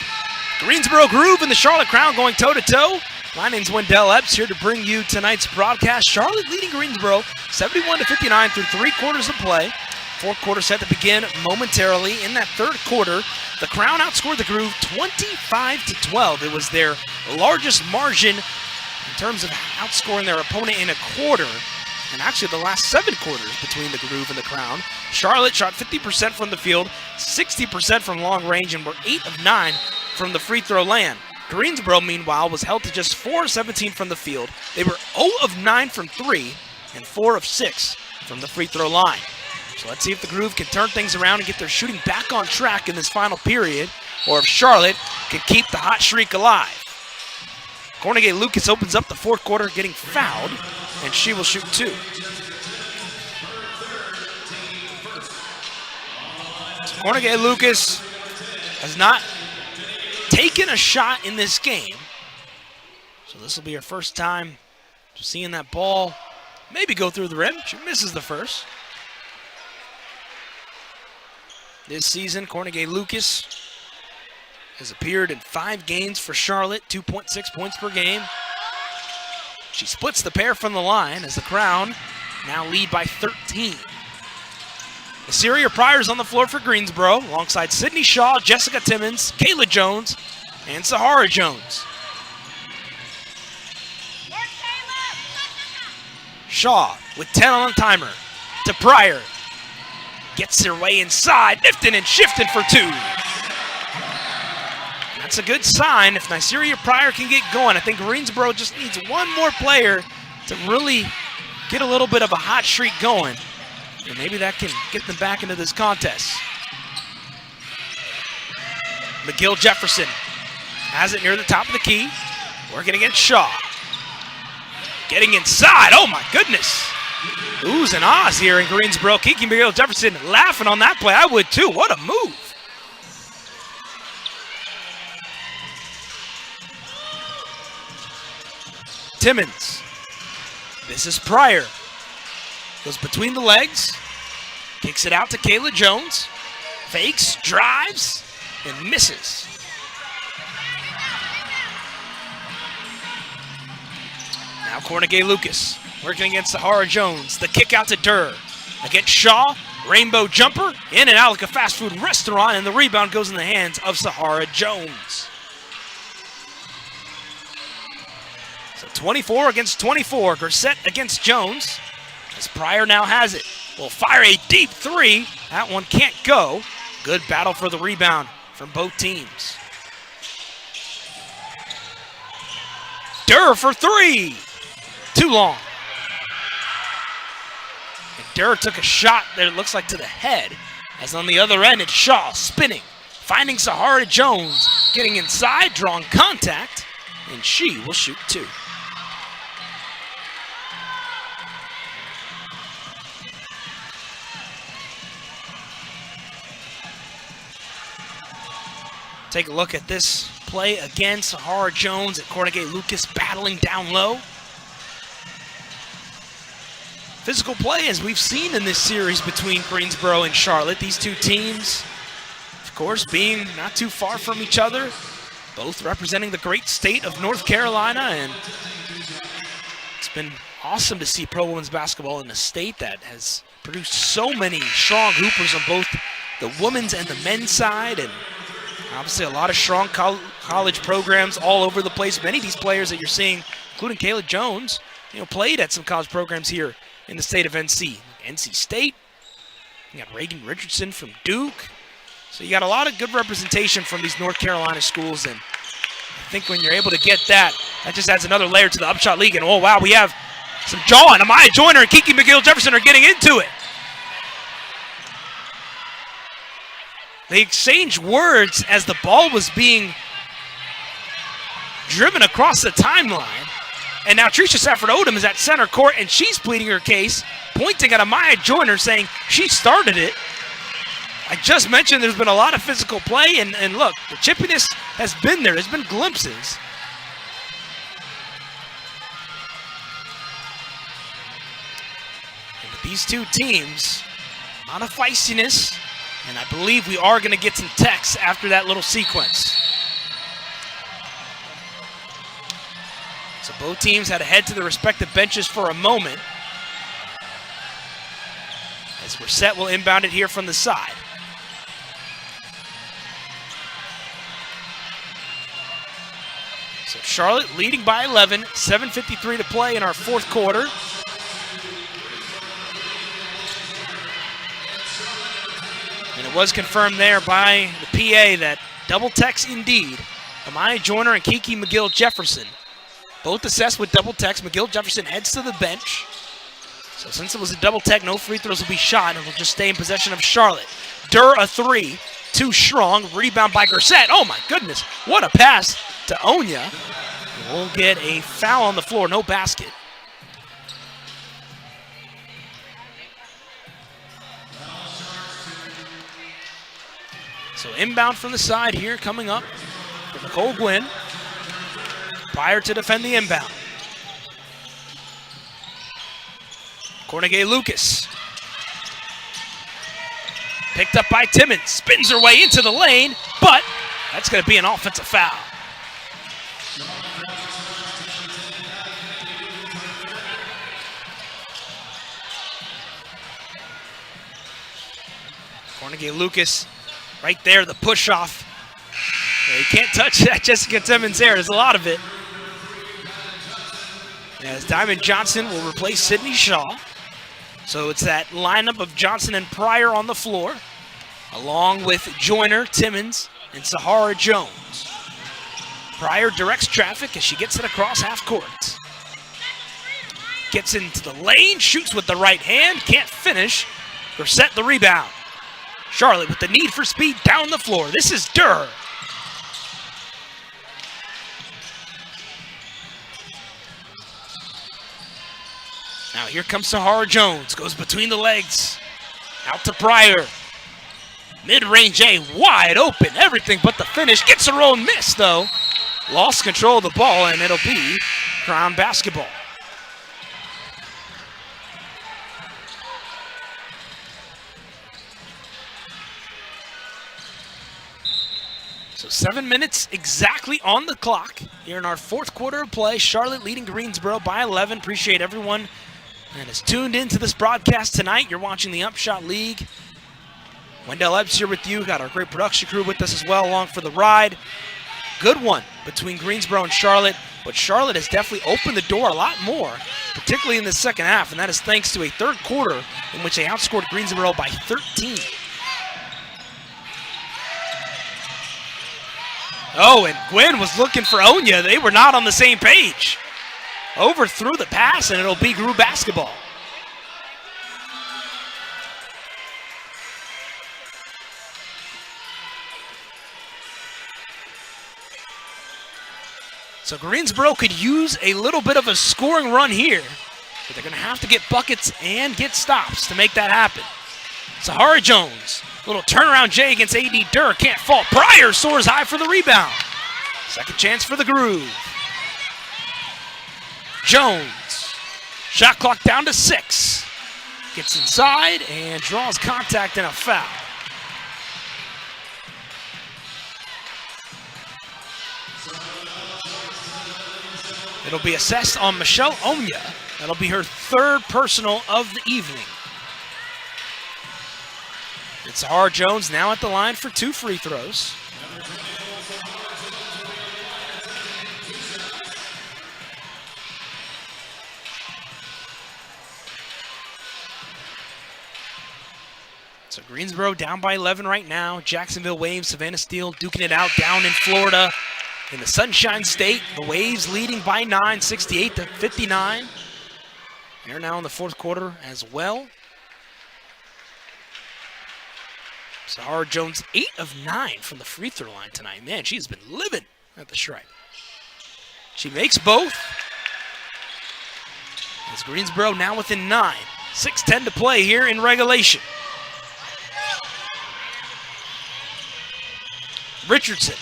A: Greensboro Groove and the Charlotte Crown going toe-to-toe. My name's Wendell Epps, here to bring you tonight's broadcast. Charlotte leading Greensboro 71-59 through 3 quarters of play. Fourth quarter set to begin momentarily. In that third quarter, the Crown outscored the Groove 25-12. It was their largest margin in terms of outscoring their opponent in a quarter, and actually the last 7 quarters between the Groove and the Crown. Charlotte shot 50% from the field, 60% from long range, and were 8 of 9 from the free throw land. Greensboro, meanwhile, was held to just 4 of 17 from the field. They were 0 of 9 from 3 and 4 of 6 from the free throw line. So let's see if the Groove can turn things around and get their shooting back on track in this final period, or if Charlotte can keep the hot streak alive. Cornegay Lucas opens up the fourth quarter getting fouled, and she will shoot 2. So Cornegay Lucas has not taken a shot in this game. So this will be her first time seeing that ball maybe go through the rim. She misses the first. This season, Cornegay Lucas has appeared in 5 games for Charlotte, 2.6 points per game. She splits the pair from the line as the Crown now lead by 13. Assyria Pryor's on the floor for Greensboro, alongside Sydney Shaw, Jessica Timmons, Kayla Jones, and Sahara Jones. Shaw with 10 on the timer to Pryor. Gets their way inside, lifting and shifting for 2. That's a good sign. If Nyseria Pryor can get going, I think Greensboro just needs one more player to really get a little bit of a hot streak going. And maybe that can get them back into this contest. McGill Jefferson has it near the top of the key. Working against Shaw. Getting inside. Oh my goodness. Oohs and ahs here in Greensboro. Kiki McGill Jefferson laughing on that play. I would too. What a move. Timmons. This is Pryor. Goes between the legs. Kicks it out to Kayla Jones. Fakes, drives, and misses. Now Cornegay Lucas working against Sahara Jones. The kick out to Durr. Against Shaw. Rainbow jumper. In and out like a fast food restaurant. And the rebound goes in the hands of Sahara Jones. So 24 against 24. Grissett against Jones. As Pryor now has it. Will fire a deep 3. That one can't go. Good battle for the rebound from both teams. Durr for 3. Too long. And Durr took a shot that it looks like to the head. As on the other end, it's Shaw spinning. Finding Sahara Jones. Getting inside, drawing contact. And she will shoot 2. Take a look at this play again. Sahara Jones and Cornegay Lucas battling down low. Physical play, as we've seen in this series between Greensboro and Charlotte. These two teams, of course, being not too far from each other. Both representing the great state of North Carolina. And it's been awesome to see pro women's basketball in a state that has produced so many strong hoopers on both the women's and the men's side. And obviously a lot of strong college programs all over the place. Many of these players that you're seeing, including Kayla Jones, played at some college programs here in the state of NC. NC State, you got Reagan Richardson from Duke. So you got a lot of good representation from these North Carolina schools. And I think when you're able to get that, that just adds another layer to the UPSHOT League. And oh wow, we have some jawing. Amaya Joyner and Kiki McGill Jefferson are getting into it. They exchanged words as the ball was being driven across the timeline. And now Tricia Safford Odom is at center court, and she's pleading her case, pointing at Amaya Joyner, saying she started it. I just mentioned there's been a lot of physical play, and look, the chippiness has been there. There's been glimpses. And with these two teams, a lot of feistiness. And I believe we are going to get some texts after that little sequence. Both teams had to head to their respective benches for a moment. As Brissett will inbound it here from the side. So Charlotte leading by 11, 7:53 to play in our fourth quarter. And it was confirmed there by the PA that double techs indeed. Amaya Joyner and Kiki McGill-Jefferson both assessed with double techs. McGill-Jefferson heads to the bench. So since it was a double tech, no free throws will be shot, and will just stay in possession of Charlotte. Durr a three, too strong. Rebound by Grissett. Oh my goodness, what a pass to Onya. We'll get a foul on the floor, no basket. So inbound from the side here, coming up for Nicole Gwynn. Pryor to defend the inbound. Cornegay Lucas. Picked up by Timmons. Spins her way into the lane, but that's going to be an offensive foul. Cornegay Lucas right there, the push off. Yeah, you can't touch that Jessica Timmons there. There's a lot of it. As Diamond Johnson will replace Sydney Shaw. So it's that lineup of Johnson and Pryor on the floor, along with Joyner, Timmons, and Sahara Jones. Pryor directs traffic as she gets it across half court. Gets into the lane, shoots with the right hand, can't finish. Brissett the rebound. Charlotte with the need for speed down the floor. This is Durr. Now here comes Sahara Jones, goes between the legs, out to Pryor. Mid-range A, wide open, everything but the finish. Gets her own miss though. Lost control of the ball, and it'll be Crown basketball. So 7 minutes exactly on the clock here in our fourth quarter of play. Charlotte leading Greensboro by 11. Appreciate everyone that is tuned into this broadcast tonight. You're watching the UPSHOT League. Wendell Ebbs here with you. Got our great production crew with us as well along for the ride. Good one between Greensboro and Charlotte, but Charlotte has definitely opened the door a lot more, particularly in the second half, and that is thanks to a third quarter in which they outscored Greensboro by 13. Oh, and Gwynn was looking for Onya. They were not on the same page. Overthrew the pass, and it'll be Grew basketball. So Greensboro could use a little bit of a scoring run here, but they're going to have to get buckets and get stops to make that happen. Sahara Jones, little turnaround J against A.D. Durr, can't fall. Pryor soars high for the rebound. Second chance for the Groove. Jones, shot clock down to 6. Gets inside and draws contact and a foul. It'll be assessed on Michelle Onya. That'll be her third personal of the evening. It's Sahara Jones now at the line for 2 free throws. So Greensboro down by 11 right now. Jacksonville Waves, Savannah Steel duking it out down in Florida. In the Sunshine State, the Waves leading by 9, 68-59. They're now in the fourth quarter as well. Sahara Jones, 8 of 9 from the free throw line tonight. Man, she's been living at the stripe. She makes both. As Greensboro now within 9. 6:10 to play here in regulation. Richardson.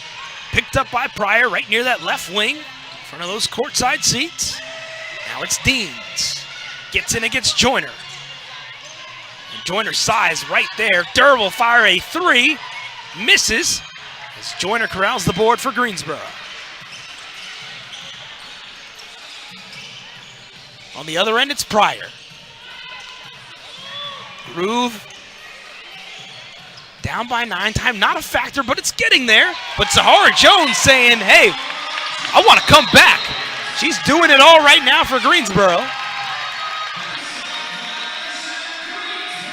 A: Picked up by Pryor right near that left wing, in front of those courtside seats. Now it's Deans. Gets in against Joyner. And Joyner's size right there. Durr will fire a 3. Misses as Joyner corrals the board for Greensboro. On the other end, it's Pryor. Groove. Down by 9. Time not a factor, but it's getting there. But Zahara Jones saying, hey, I want to come back. She's doing it all right now for Greensboro.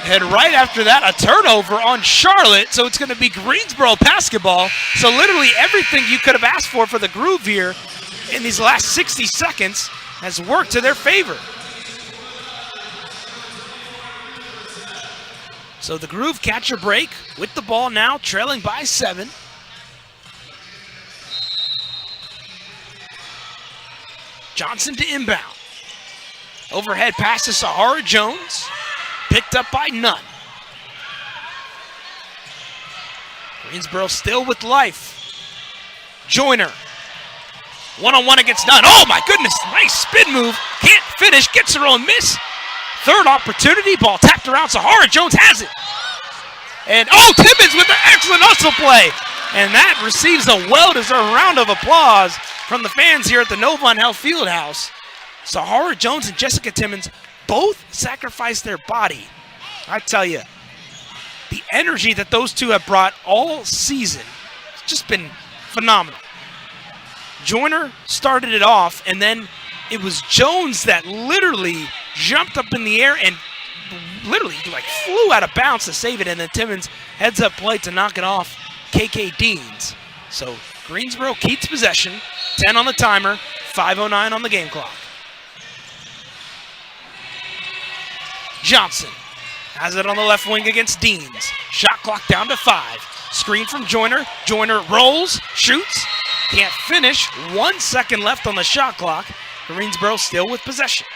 A: And right after that, a turnover on Charlotte. So it's going to be Greensboro basketball. So literally everything you could have asked for the Groove here in these last 60 seconds has worked to their favor. So the Groove catch or break with the ball now, trailing by 7. Johnson to inbound. Overhead pass to Zahara Jones. Picked up by Nunn. Greensboro still with life. Joyner. One-on-one against Nunn. Oh my goodness, nice spin move. Can't finish, gets her own miss. Third opportunity, ball tapped around. Zahara Jones has it. And Timmons with an excellent hustle play. And that receives a well-deserved round of applause from the fans here at the Novant Health Fieldhouse. Zahara Jones and Jessica Timmons both sacrificed their body. I tell you, the energy that those two have brought all season has just been phenomenal. Joyner started it off, and then it was Jones that literally jumped up in the air and literally flew out of bounds to save it, and then Timmons heads up play to knock it off KK Deans. So Greensboro keeps possession, 10 on the timer, 5:09 on the game clock. Johnson has it on the left wing against Deans. Shot clock down to 5. Screen from Joyner. Joyner rolls, shoots, can't finish. 1 second left on the shot clock. Greensboro still with possession.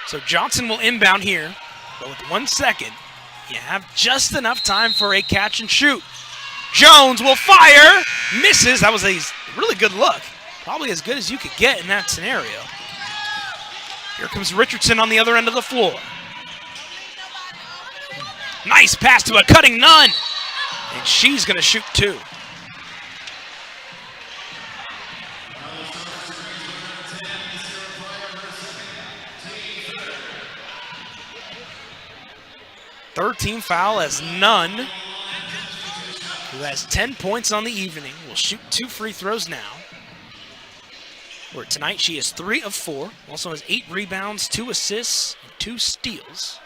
A: So Johnson will inbound here, but with 1 second, you have just enough time for a catch and shoot. Jones will fire, misses. That was a really good look. Probably as good as you could get in that scenario. Here comes Richardson on the other end of the floor. Nice pass to a cutting Nunn. And she's going to shoot 2. Third team foul as Nunn, who has 10 points on the evening, will shoot 2 free throws now. Where tonight she is 3 of 4, also has 8 rebounds, 2 assists, and 2 steals.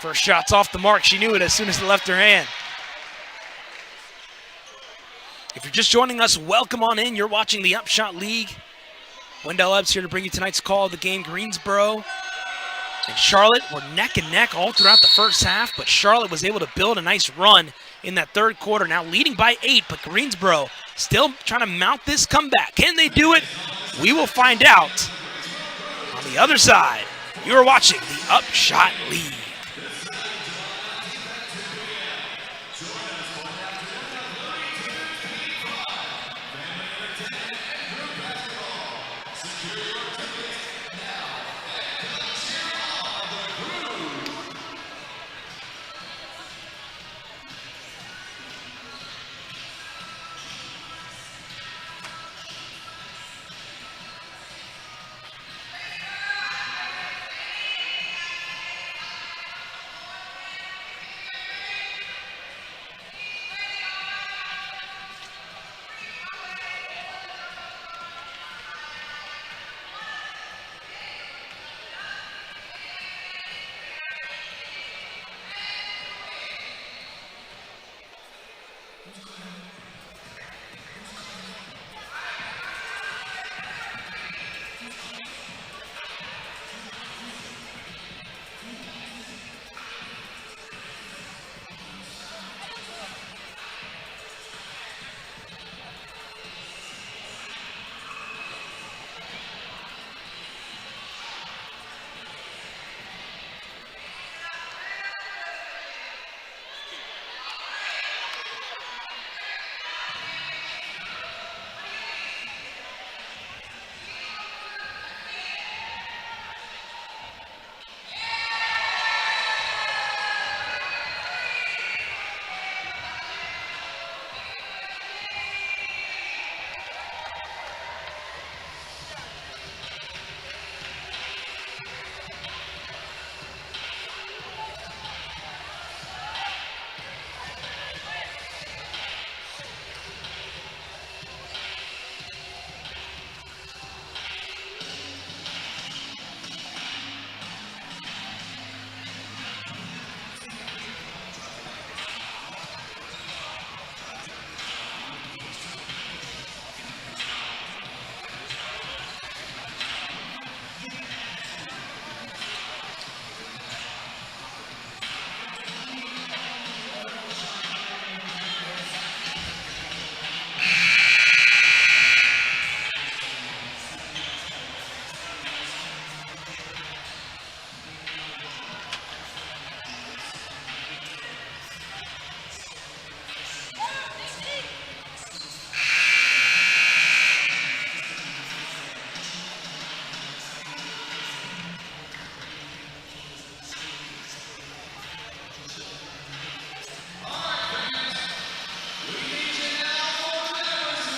A: First shot's off the mark. She knew it as soon as it left her hand. If you're just joining us, welcome on in. You're watching the UPSHOT League. Wendell Ebbs here to bring you tonight's call of the game. Greensboro and Charlotte were neck and neck all throughout the first half, but Charlotte was able to build a nice run in that third quarter, now leading by 8, but Greensboro still trying to mount this comeback. Can they do it? We will find out on the other side. You are watching the UPSHOT League.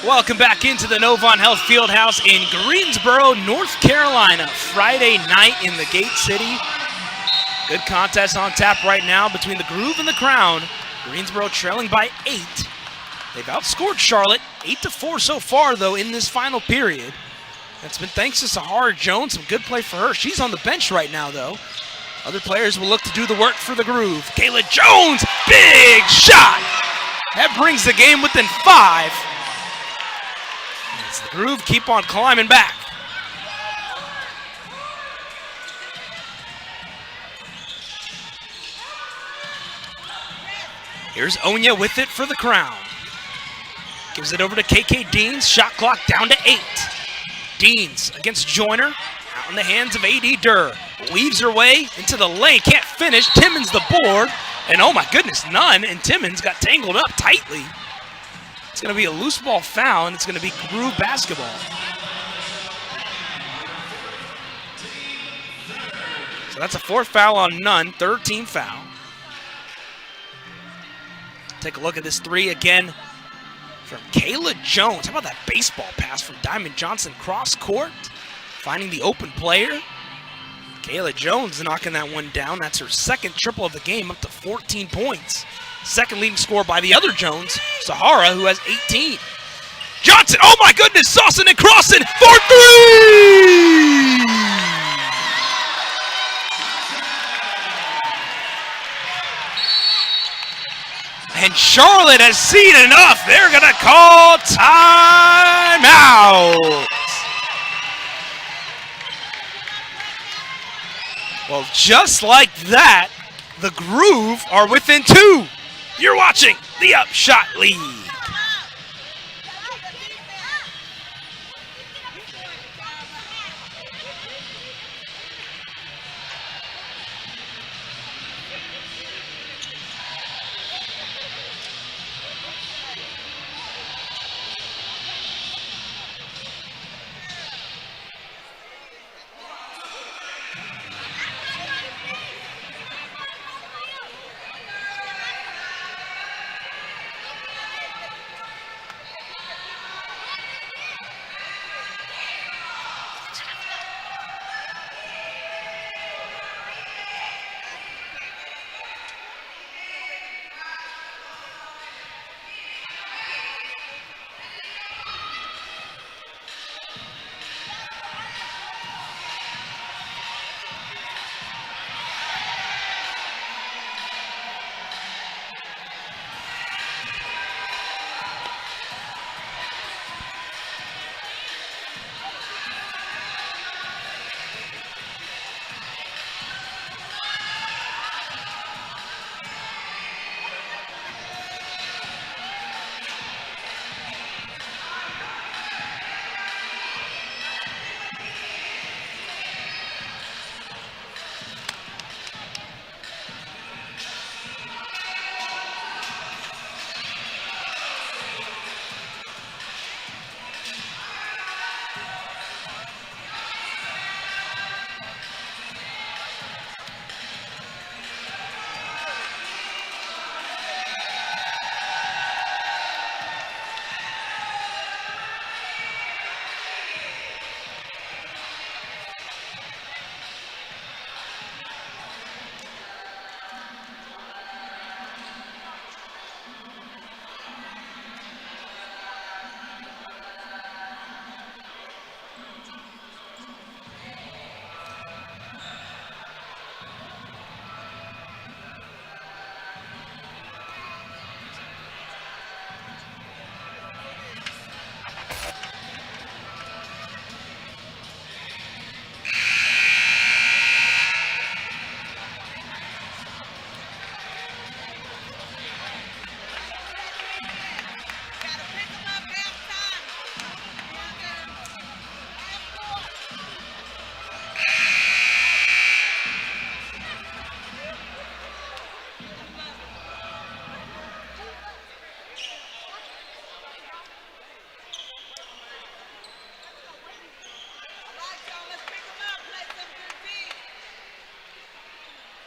A: Welcome back into the Novant Health Fieldhouse in Greensboro, North Carolina. Friday night in the Gate City. Good contest on tap right now between the Groove and the Crown. Greensboro trailing by 8. They've outscored Charlotte 8-4 so far, though, in this final period. That's been thanks to Sahara Jones. Some good play for her. She's on the bench right now, though. Other players will look to do the work for the Groove. Kayla Jones, big shot! That brings the game within 5. As the Groove keep on climbing back. Here's Onya with it for the Crown. Gives it over to KK Deans. Shot clock down to 8. Deans against Joyner. Out in the hands of A.D. Durr. Weaves her way into the lane. Can't finish. Timmons the board. And oh my goodness, none. And Timmons got tangled up tightly. It's going to be a loose ball foul, and it's going to be Groove basketball. So that's a 4th foul on Nunn. 3rd team foul. Take a look at this 3 again from Kayla Jones. How about that baseball pass from Diamond Johnson cross court? Finding the open player. Kayla Jones knocking that one down. That's her 2nd triple of the game, up to 14 points. 2nd leading score by the other Jones, Sahara, who has 18. Johnson, oh my goodness, saucing and crossing for 3! And Charlotte has seen enough. They're going to call timeout. Well, just like that, the Groove are within 2. You're watching the UPSHOT League.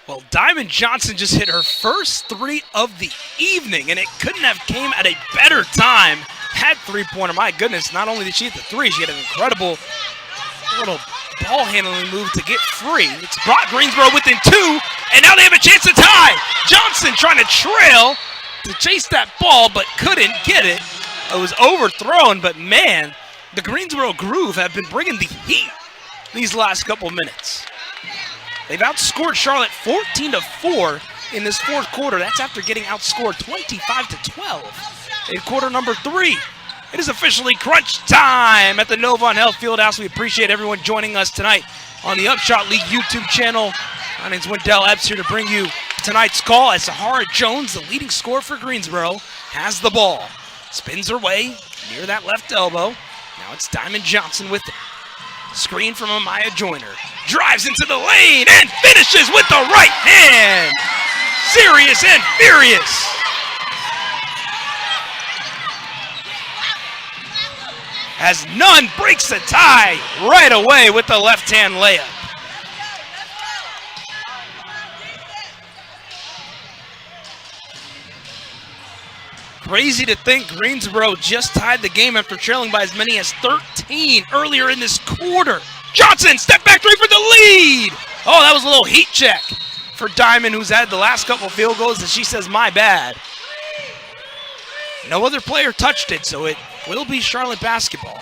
A: Well, Diamond Johnson just hit her first 3 of the evening, and it couldn't have came at a better time. that three-pointer. My goodness, not only did she hit the three, she had an incredible little ball handling move to get free. It's brought Greensboro within 2, and now they have a chance to tie. Johnson trying to trail to chase that ball, but couldn't get it. It was overthrown, but man, the Greensboro Groove have been bringing the heat these last couple minutes. They've outscored Charlotte 14-4 in this fourth quarter. That's after getting outscored 25-12 in quarter number 3. It is officially crunch time at the Novant Health Fieldhouse. We appreciate everyone joining us tonight on the UPSHOT League YouTube channel. My name's Wendell Epps here to bring you tonight's call as Sahara Jones, the leading scorer for Greensboro, has the ball. Spins her way near that left elbow. Now it's Diamond Johnson with it. Screen from Amaya Joyner. Drives into the lane and finishes with the right hand. Serious and furious. As Nunn breaks the tie right away with the left-hand layup. Crazy to think Greensboro just tied the game after trailing by as many as 13 earlier in this quarter. Johnson, step back three for the lead. Oh, that was a little heat check for Diamond, who's had the last couple field goals, and she says, my bad. No other player touched it, so it will be Charlotte basketball.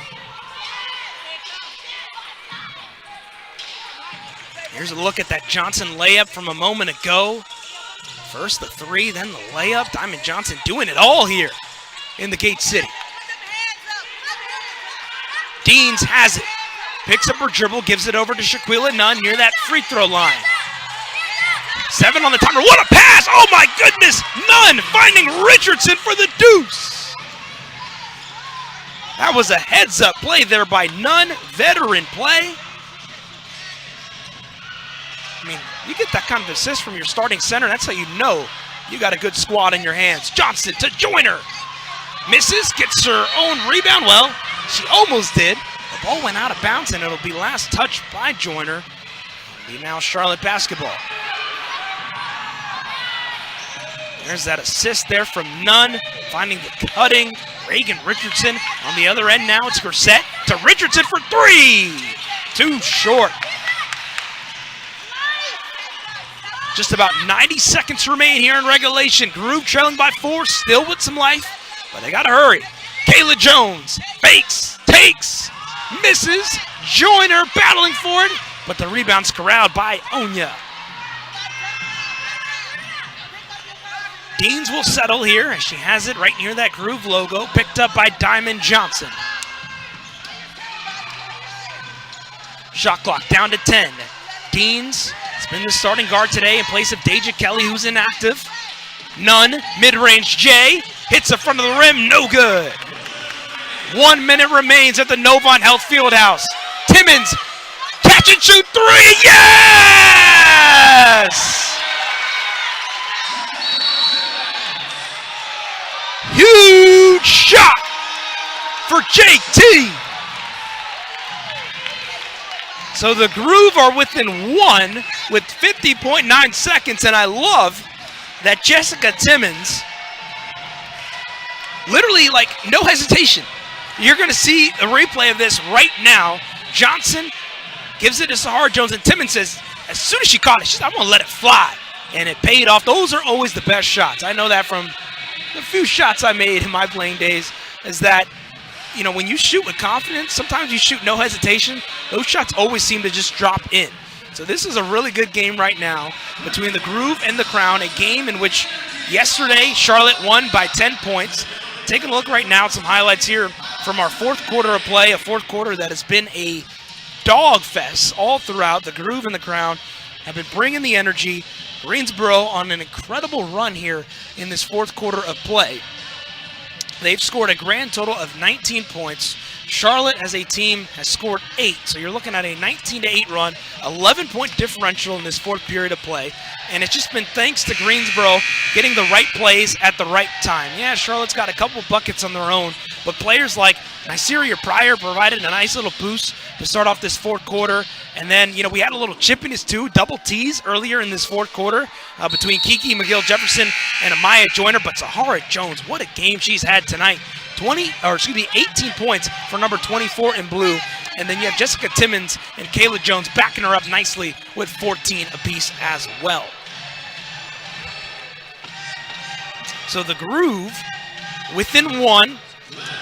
A: Here's a look at that Johnson layup from a moment ago. First the three, then the layup. Diamond Johnson doing it all here in the Gate City. Deans has it. Picks up her dribble, gives it over to Shaquilla Nunn near that free throw line. 7 on the timer. What a pass! Oh my goodness! Nunn finding Richardson for the deuce. That was a heads-up play there by Nunn. Veteran play. I mean, you get that kind of assist from your starting center, that's how you know you got a good squad in your hands. Johnson to Joyner. Misses, gets her own rebound. Well, she almost did. The ball went out of bounds, and it'll be last touched by Joyner. It'll be now Charlotte basketball. There's that assist there from Nunn, finding the cutting. Reagan Richardson on the other end now. It's Grissett to Richardson for 3. Too short. Just about 90 seconds remain here in regulation. Groove trailing by 4, still with some life, but they gotta hurry. Kayla Jones fakes, takes, misses. Joyner battling for it, but the rebound's corralled by Onya. Deans will settle here as she has it right near that Groove logo, picked up by Diamond Johnson. Shot clock down to 10. Deans has been the starting guard today in place of Deja Kelly, who's inactive. Nunn, mid-range J, hits the front of the rim, no good. 1 minute remains at the Novant Health Fieldhouse. Timmons, catch and shoot 3, yes! Huge shot for JT. So the Groove are within 1 with 50.9 seconds, and I love that Jessica Timmons, literally like no hesitation. You're gonna see a replay of this right now. Johnson gives it to Sahara Jones, and Timmons says, as soon as she caught it, she said, I'm gonna let it fly. And it paid off. Those are always the best shots. I know that from the few shots I made in my playing days, is that, you know, when you shoot with confidence, sometimes you shoot no hesitation, those shots always seem to just drop in. So this is a really good game right now between the Groove and the Crown, a game in which yesterday Charlotte won by 10 points. Taking a look right now at some highlights here from our fourth quarter of play, a fourth quarter that has been a dog fest all throughout. The Groove and the Crown have been bringing the energy. Greensboro on an incredible run here in this fourth quarter of play. They've scored a grand total of 19 points. Charlotte as a team has scored 8. So you're looking at a 19-8 run, 11-point differential in this fourth period of play. And it's just been thanks to Greensboro getting the right plays at the right time. Yeah, Charlotte's got a couple buckets on their own, but players like Nyseria Pryor provided a nice little boost to start off this fourth quarter. And then, you know, we had a little chippiness too, double T's earlier in this fourth quarter between Kiki McGill-Jefferson and Amaya Joyner. But Sahara Jones, what a game she's had tonight. 18 points for number 24 in blue. And then you have Jessica Timmons and Kayla Jones backing her up nicely with 14 apiece as well. So the Groove within one,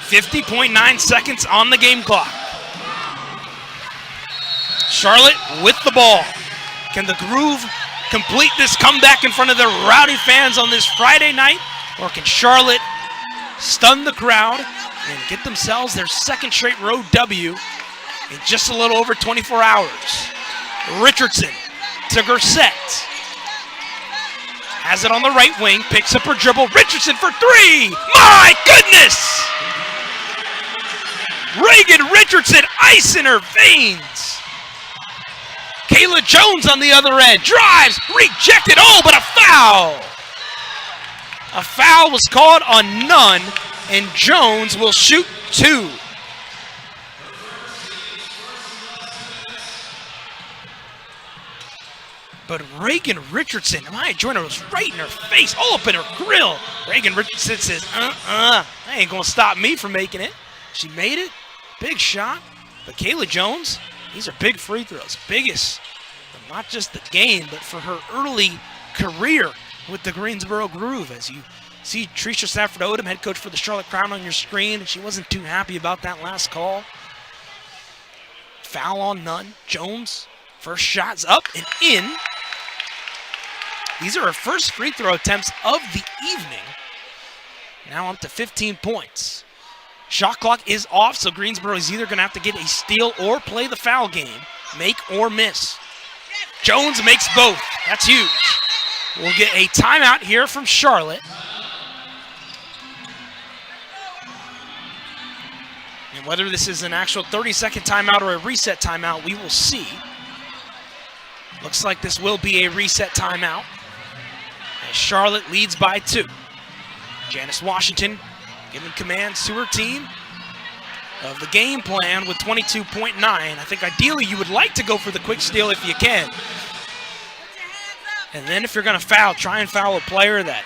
A: 50.9 seconds on the game clock. Charlotte with the ball. Can the Groove complete this comeback in front of their rowdy fans on this Friday night? Or can Charlotte stun the crowd and get themselves their second straight road W in just a little over 24 hours? Richardson to Gersett. Has it on the right wing, picks up her dribble. Richardson for three! My goodness! Reagan Richardson, ice in her veins. Kayla Jones on the other end, drives, rejected, oh, but a foul! A foul was called on Nunn, and Jones will shoot two. But Reagan Richardson, my joiner was right in her face, all up in her grill. Reagan Richardson says, that ain't gonna stop me from making it. She made it, big shot. But Kayla Jones, these are big free throws, biggest, not just the game, but for her early career with the Greensboro Groove. As you see Tricia Stafford Odom, head coach for the Charlotte Crown on your screen, and she wasn't too happy about that last call. Foul on Nunn. Jones, first shot's up and in. These are her first free throw attempts of the evening. Now up to 15 points. Shot clock is off, so Greensboro is either going to have to get a steal or play the foul game, make or miss. Jones makes both. That's huge. We'll get a timeout here from Charlotte. And whether this is an actual 30-second timeout or a reset timeout, we will see. Looks like this will be a reset timeout, as Charlotte leads by 2. Janice Washington giving commands to her team of the game plan with 22.9. I think ideally you would like to go for the quick steal if you can. And then if you're going to foul, try and foul a player that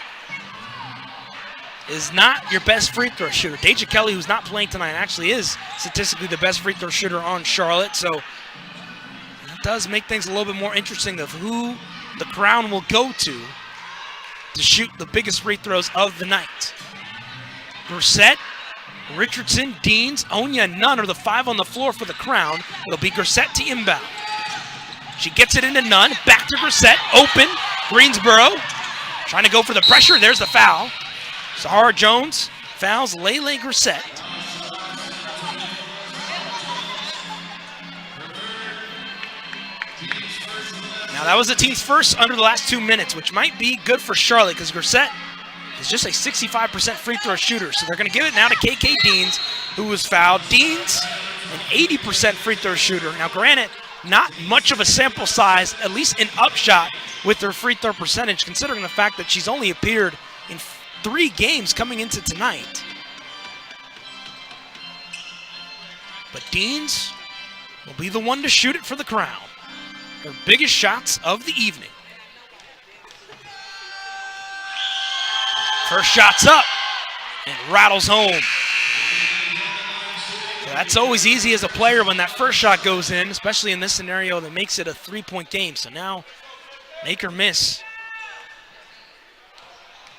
A: is not your best free throw shooter. Deja Kelly, who's not playing tonight, actually is statistically the best free throw shooter on Charlotte. So that does make things a little bit more interesting of who the Crown will go to shoot the biggest free throws of the night. Gersett, Richardson, Deans, Onya, and Nunn are the 5 on the floor for the Crown. It'll be Gersett to inbound. She gets it into Nunn, back to Gersett, open, Greensboro, trying to go for the pressure, there's the foul. Sahara Jones fouls Lele Gersett. Now that was the team's first under the last 2 minutes, which might be good for Charlotte because Gersett is just a 65% free throw shooter. So they're going to give it now to KK Deans, who was fouled. Deans, an 80% free throw shooter. Now granted, not much of a sample size, at least in upshot, with her free throw percentage, considering the fact that she's only appeared in 3 games coming into tonight. But Deans will be the one to shoot it for the Crown. Their biggest shots of the evening. First shot's up and rattles home. So that's always easy as a player when that first shot goes in, especially in this scenario that makes it a 3-point game. So now, make or miss.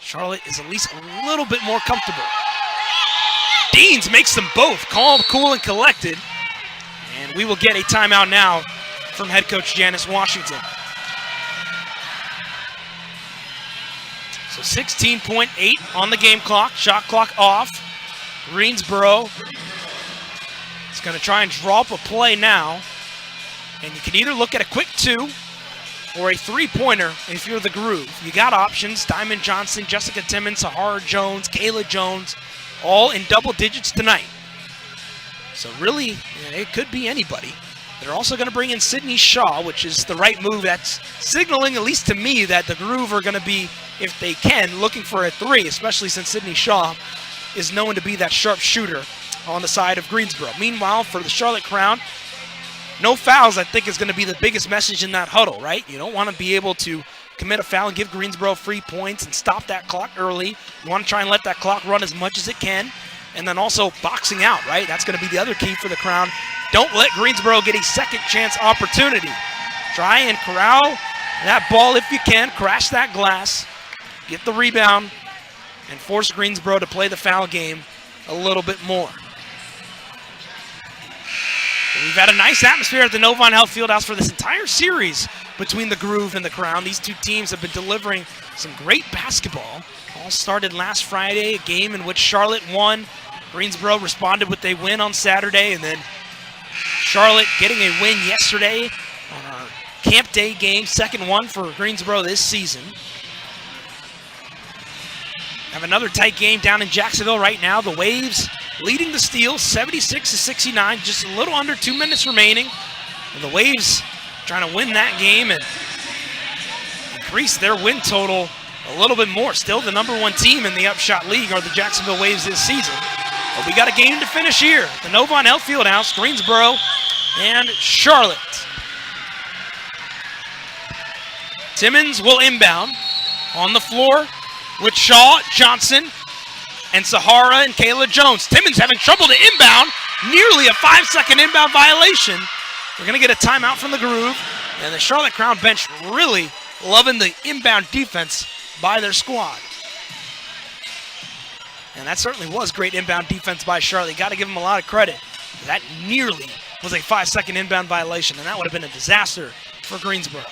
A: Charlotte is at least a little bit more comfortable. Deans makes them both calm, cool, and collected. And we will get a timeout now from head coach Janice Washington. So 16.8 on the game clock, shot clock off. Greensboro is going to try and draw up a play now. And you can either look at a quick 2 or a 3-pointer if you're the Groove. You got options, Diamond Johnson, Jessica Timmons, Sahara Jones, Kayla Jones, all in double digits tonight. So really, it could be anybody. They're also going to bring in Sydney Shaw, which is the right move. That's signaling, at least to me, that the Groove are going to be, if they can, looking for a 3, especially since Sydney Shaw is known to be that sharp shooter on the side of Greensboro. Meanwhile, for the Charlotte Crown, no fouls, I think, is going to be the biggest message in that huddle, right? You don't want to be able to commit a foul and give Greensboro free points and stop that clock early. You want to try and let that clock run as much as it can. and then also boxing out, right? That's going to be the other key for the Crown. Don't let Greensboro get a second chance opportunity. Try and corral that ball if you can, crash that glass, get the rebound, and force Greensboro to play the foul game a little bit more. We've had a nice atmosphere at the Novant Health Fieldhouse for this entire series between the Groove and the Crown. These two teams have been delivering some great basketball. All started last Friday, a game in which Charlotte won. Greensboro responded with a win on Saturday, and then Charlotte getting a win yesterday on our Camp Day game, second one for Greensboro this season. Have another tight game down in Jacksonville right now. The Waves leading the Steel 76-69, just a little under 2 minutes remaining. And the Waves trying to win that game and increase their win total a little bit more. Still the number one team in the UPSHOT League are the Jacksonville Waves this season. But we got a game to finish here. The Novant Health Fieldhouse, Greensboro and Charlotte. Timmons will inbound on the floor with Shaw, Johnson, and Sahara and Kayla Jones. Timmons having trouble to inbound, nearly a 5-second inbound violation. We're going to get a timeout from the Groove, and the Charlotte Crown bench really loving the inbound defense by their squad. And that certainly was great inbound defense by Charlotte. Got to give them a lot of credit. That nearly was a 5-second inbound violation, and that would have been a disaster for Greensboro.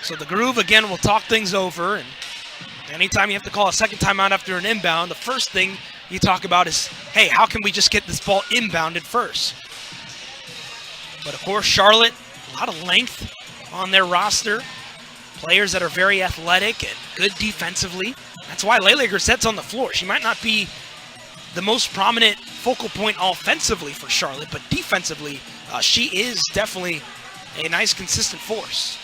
A: So the Groove, again, will talk things over, and anytime you have to call a second timeout after an inbound, the first thing you talk about is, hey, how can we just get this ball inbounded first? But of course, Charlotte, a lot of length on their roster, players that are very athletic and good defensively. That's why Lele Grissette's on the floor. She might not be the most prominent focal point offensively for Charlotte, but defensively, she is definitely a nice, consistent force.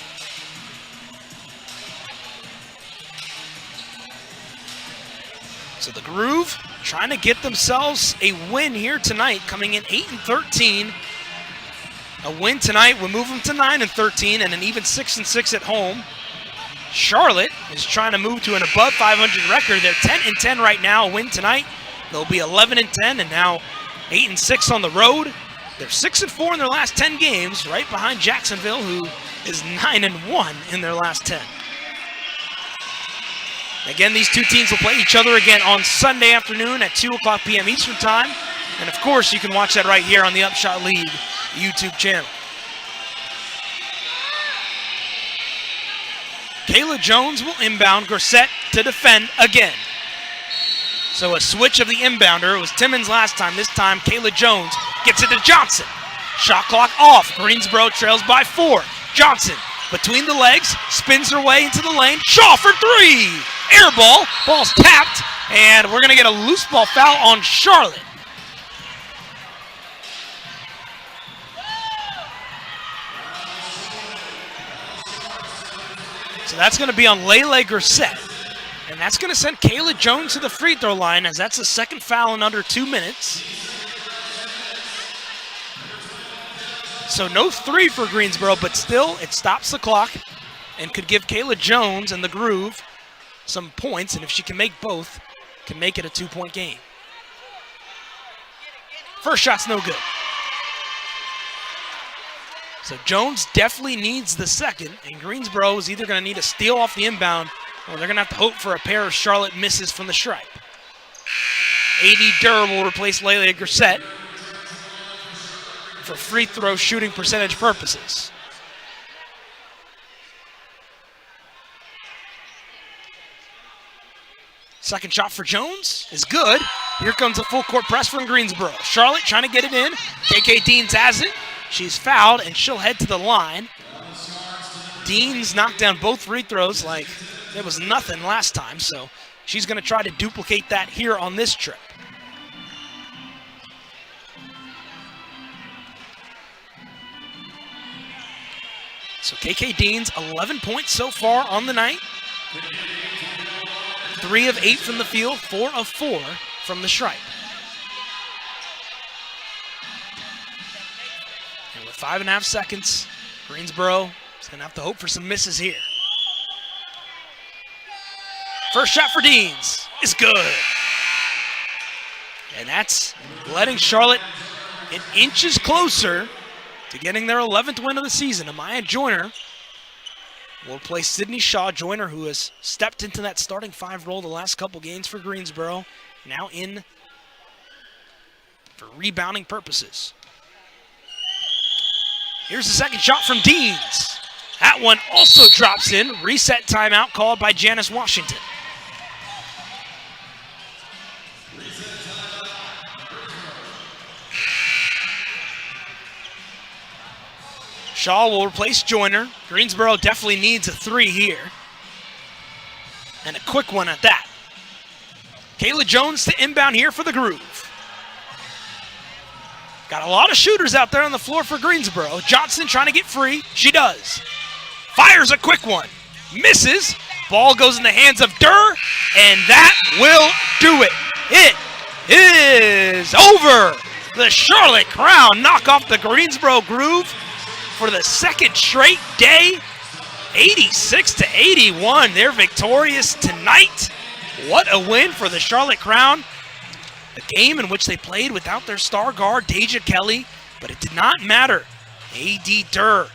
A: So the Groove trying to get themselves a win here tonight, coming in 8-13. A win tonight will move them to 9-13 and an even 6-6 at home. Charlotte is trying to move to an above 500 record. They're 10-10 right now. A win tonight, they'll be 11-10 and now 8-6 on the road. They're 6-4 in their last 10 games, right behind Jacksonville, who is 9-1 in their last 10. Again, these two teams will play each other again on Sunday afternoon at 2 o'clock p.m. Eastern Time. And of course, you can watch that right here on the UPSHOT League YouTube channel. Kayla Jones will inbound, Grissett to defend again. So a switch of the inbounder. It was Timmons last time. This time, Kayla Jones gets it to Johnson. Shot clock off. Greensboro trails by 4. Johnson between the legs, spins her way into the lane. Shaw for 3. Air ball. Ball's tapped, and we're going to get a loose ball foul on Charlotte. So that's going to be on Lele Grissette. And that's going to send Kayla Jones to the free throw line, as that's the second foul in under 2 minutes. So no 3 for Greensboro, but still it stops the clock and could give Kayla Jones and the Groove some points, and if she can make both, can make it a 2-point game. First shot's no good. So Jones definitely needs the second, and Greensboro is either going to need a steal off the inbound, or they're going to have to hope for a pair of Charlotte misses from the stripe. A.D. Durr will replace Lele Grissette for free throw shooting percentage purposes. Second shot for Jones is good. Here comes a full court press from Greensboro. Charlotte trying to get it in. KK Deans has it. She's fouled, and she'll head to the line. Deans knocked down both free throws like it was nothing last time, so she's going to try to duplicate that here on this trip. So KK Deans, 11 points so far on the night. 3 of 8 from the field, 4 of 4 from the stripe. And with 5.5 seconds, Greensboro is going to have to hope for some misses here. First shot for Deans is good. And that's letting Charlotte get inches closer to getting their 11th win of the season. Amaya Joyner will play Sydney Shaw. Joyner, who has stepped into that starting 5 role the last couple games for Greensboro, now in for rebounding purposes. Here's the second shot from Deans. That one also drops in. Reset timeout called by Janice Washington. Shaw will replace Joyner. Greensboro definitely needs a 3 here. And a quick one at that. Kayla Jones to inbound here for the Groove. Got a lot of shooters out there on the floor for Greensboro. Johnson trying to get free. She does. Fires a quick one. Misses. Ball goes in the hands of Durr, and that will do it. It is over. The Charlotte Crown knock off the Greensboro Groove for the second straight day. 86-81. They're victorious tonight. What a win for the Charlotte Crown. A game in which they played without their star guard, Deja Kelly, but it did not matter. A.D. Durr,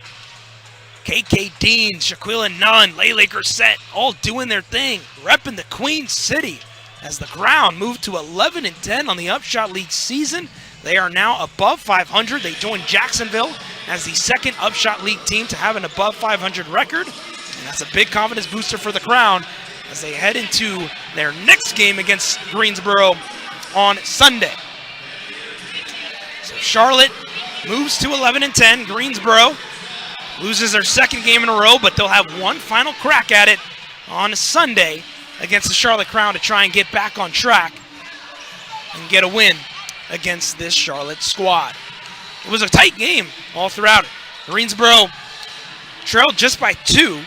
A: KK Deans, Shaquilla Nunn, Lele Grissett, all doing their thing, repping the Queen City as the Crown moved to 11-10 on the UPSHOT League season. They are now above 500. They joined Jacksonville as the second UPSHOT League team to have an above 500 record. And that's a big confidence booster for the Crown as they head into their next game against Greensboro on Sunday. So Charlotte moves to 11-10. Greensboro loses their second game in a row, but they'll have one final crack at it on Sunday against the Charlotte Crown to try and get back on track and get a win against this Charlotte squad. It was a tight game all throughout it. Greensboro trailed just by 2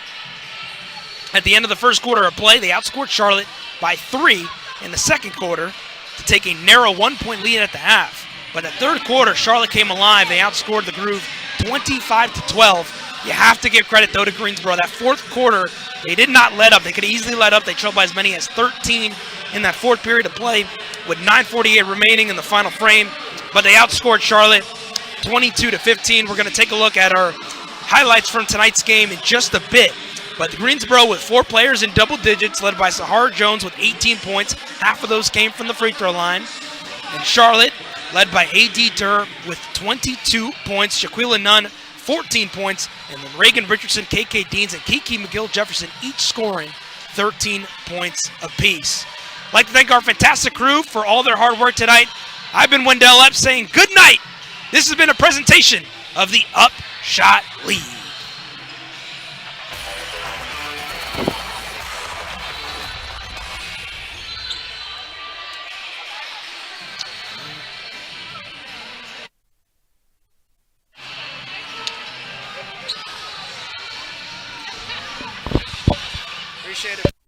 A: at the end of the first quarter of play. They outscored Charlotte by 3 in the second quarter to take a narrow 1-point lead at the half. But the third quarter, Charlotte came alive. They outscored the Groove 25-12. You have to give credit, though, to Greensboro. That fourth quarter, they did not let up. They could easily let up. They trailed by as many as 13 in that fourth period of play with 9:48 remaining in the final frame. But they outscored Charlotte 22-15. We're going to take a look at our highlights from tonight's game in just a bit. But Greensboro with 4 players in double digits, led by Sahara Jones with 18 points. Half of those came from the free throw line. And Charlotte, led by A.D. Durr with 22 points. Shaquilla Nunn, 14 points. And then Reagan Richardson, KK Deans, and Kiki McGill-Jefferson each scoring 13 points apiece. I'd like to thank our fantastic crew for all their hard work tonight. I've been Wendell Epps saying good night. This has been a presentation of the UPSHOT League. Appreciate it.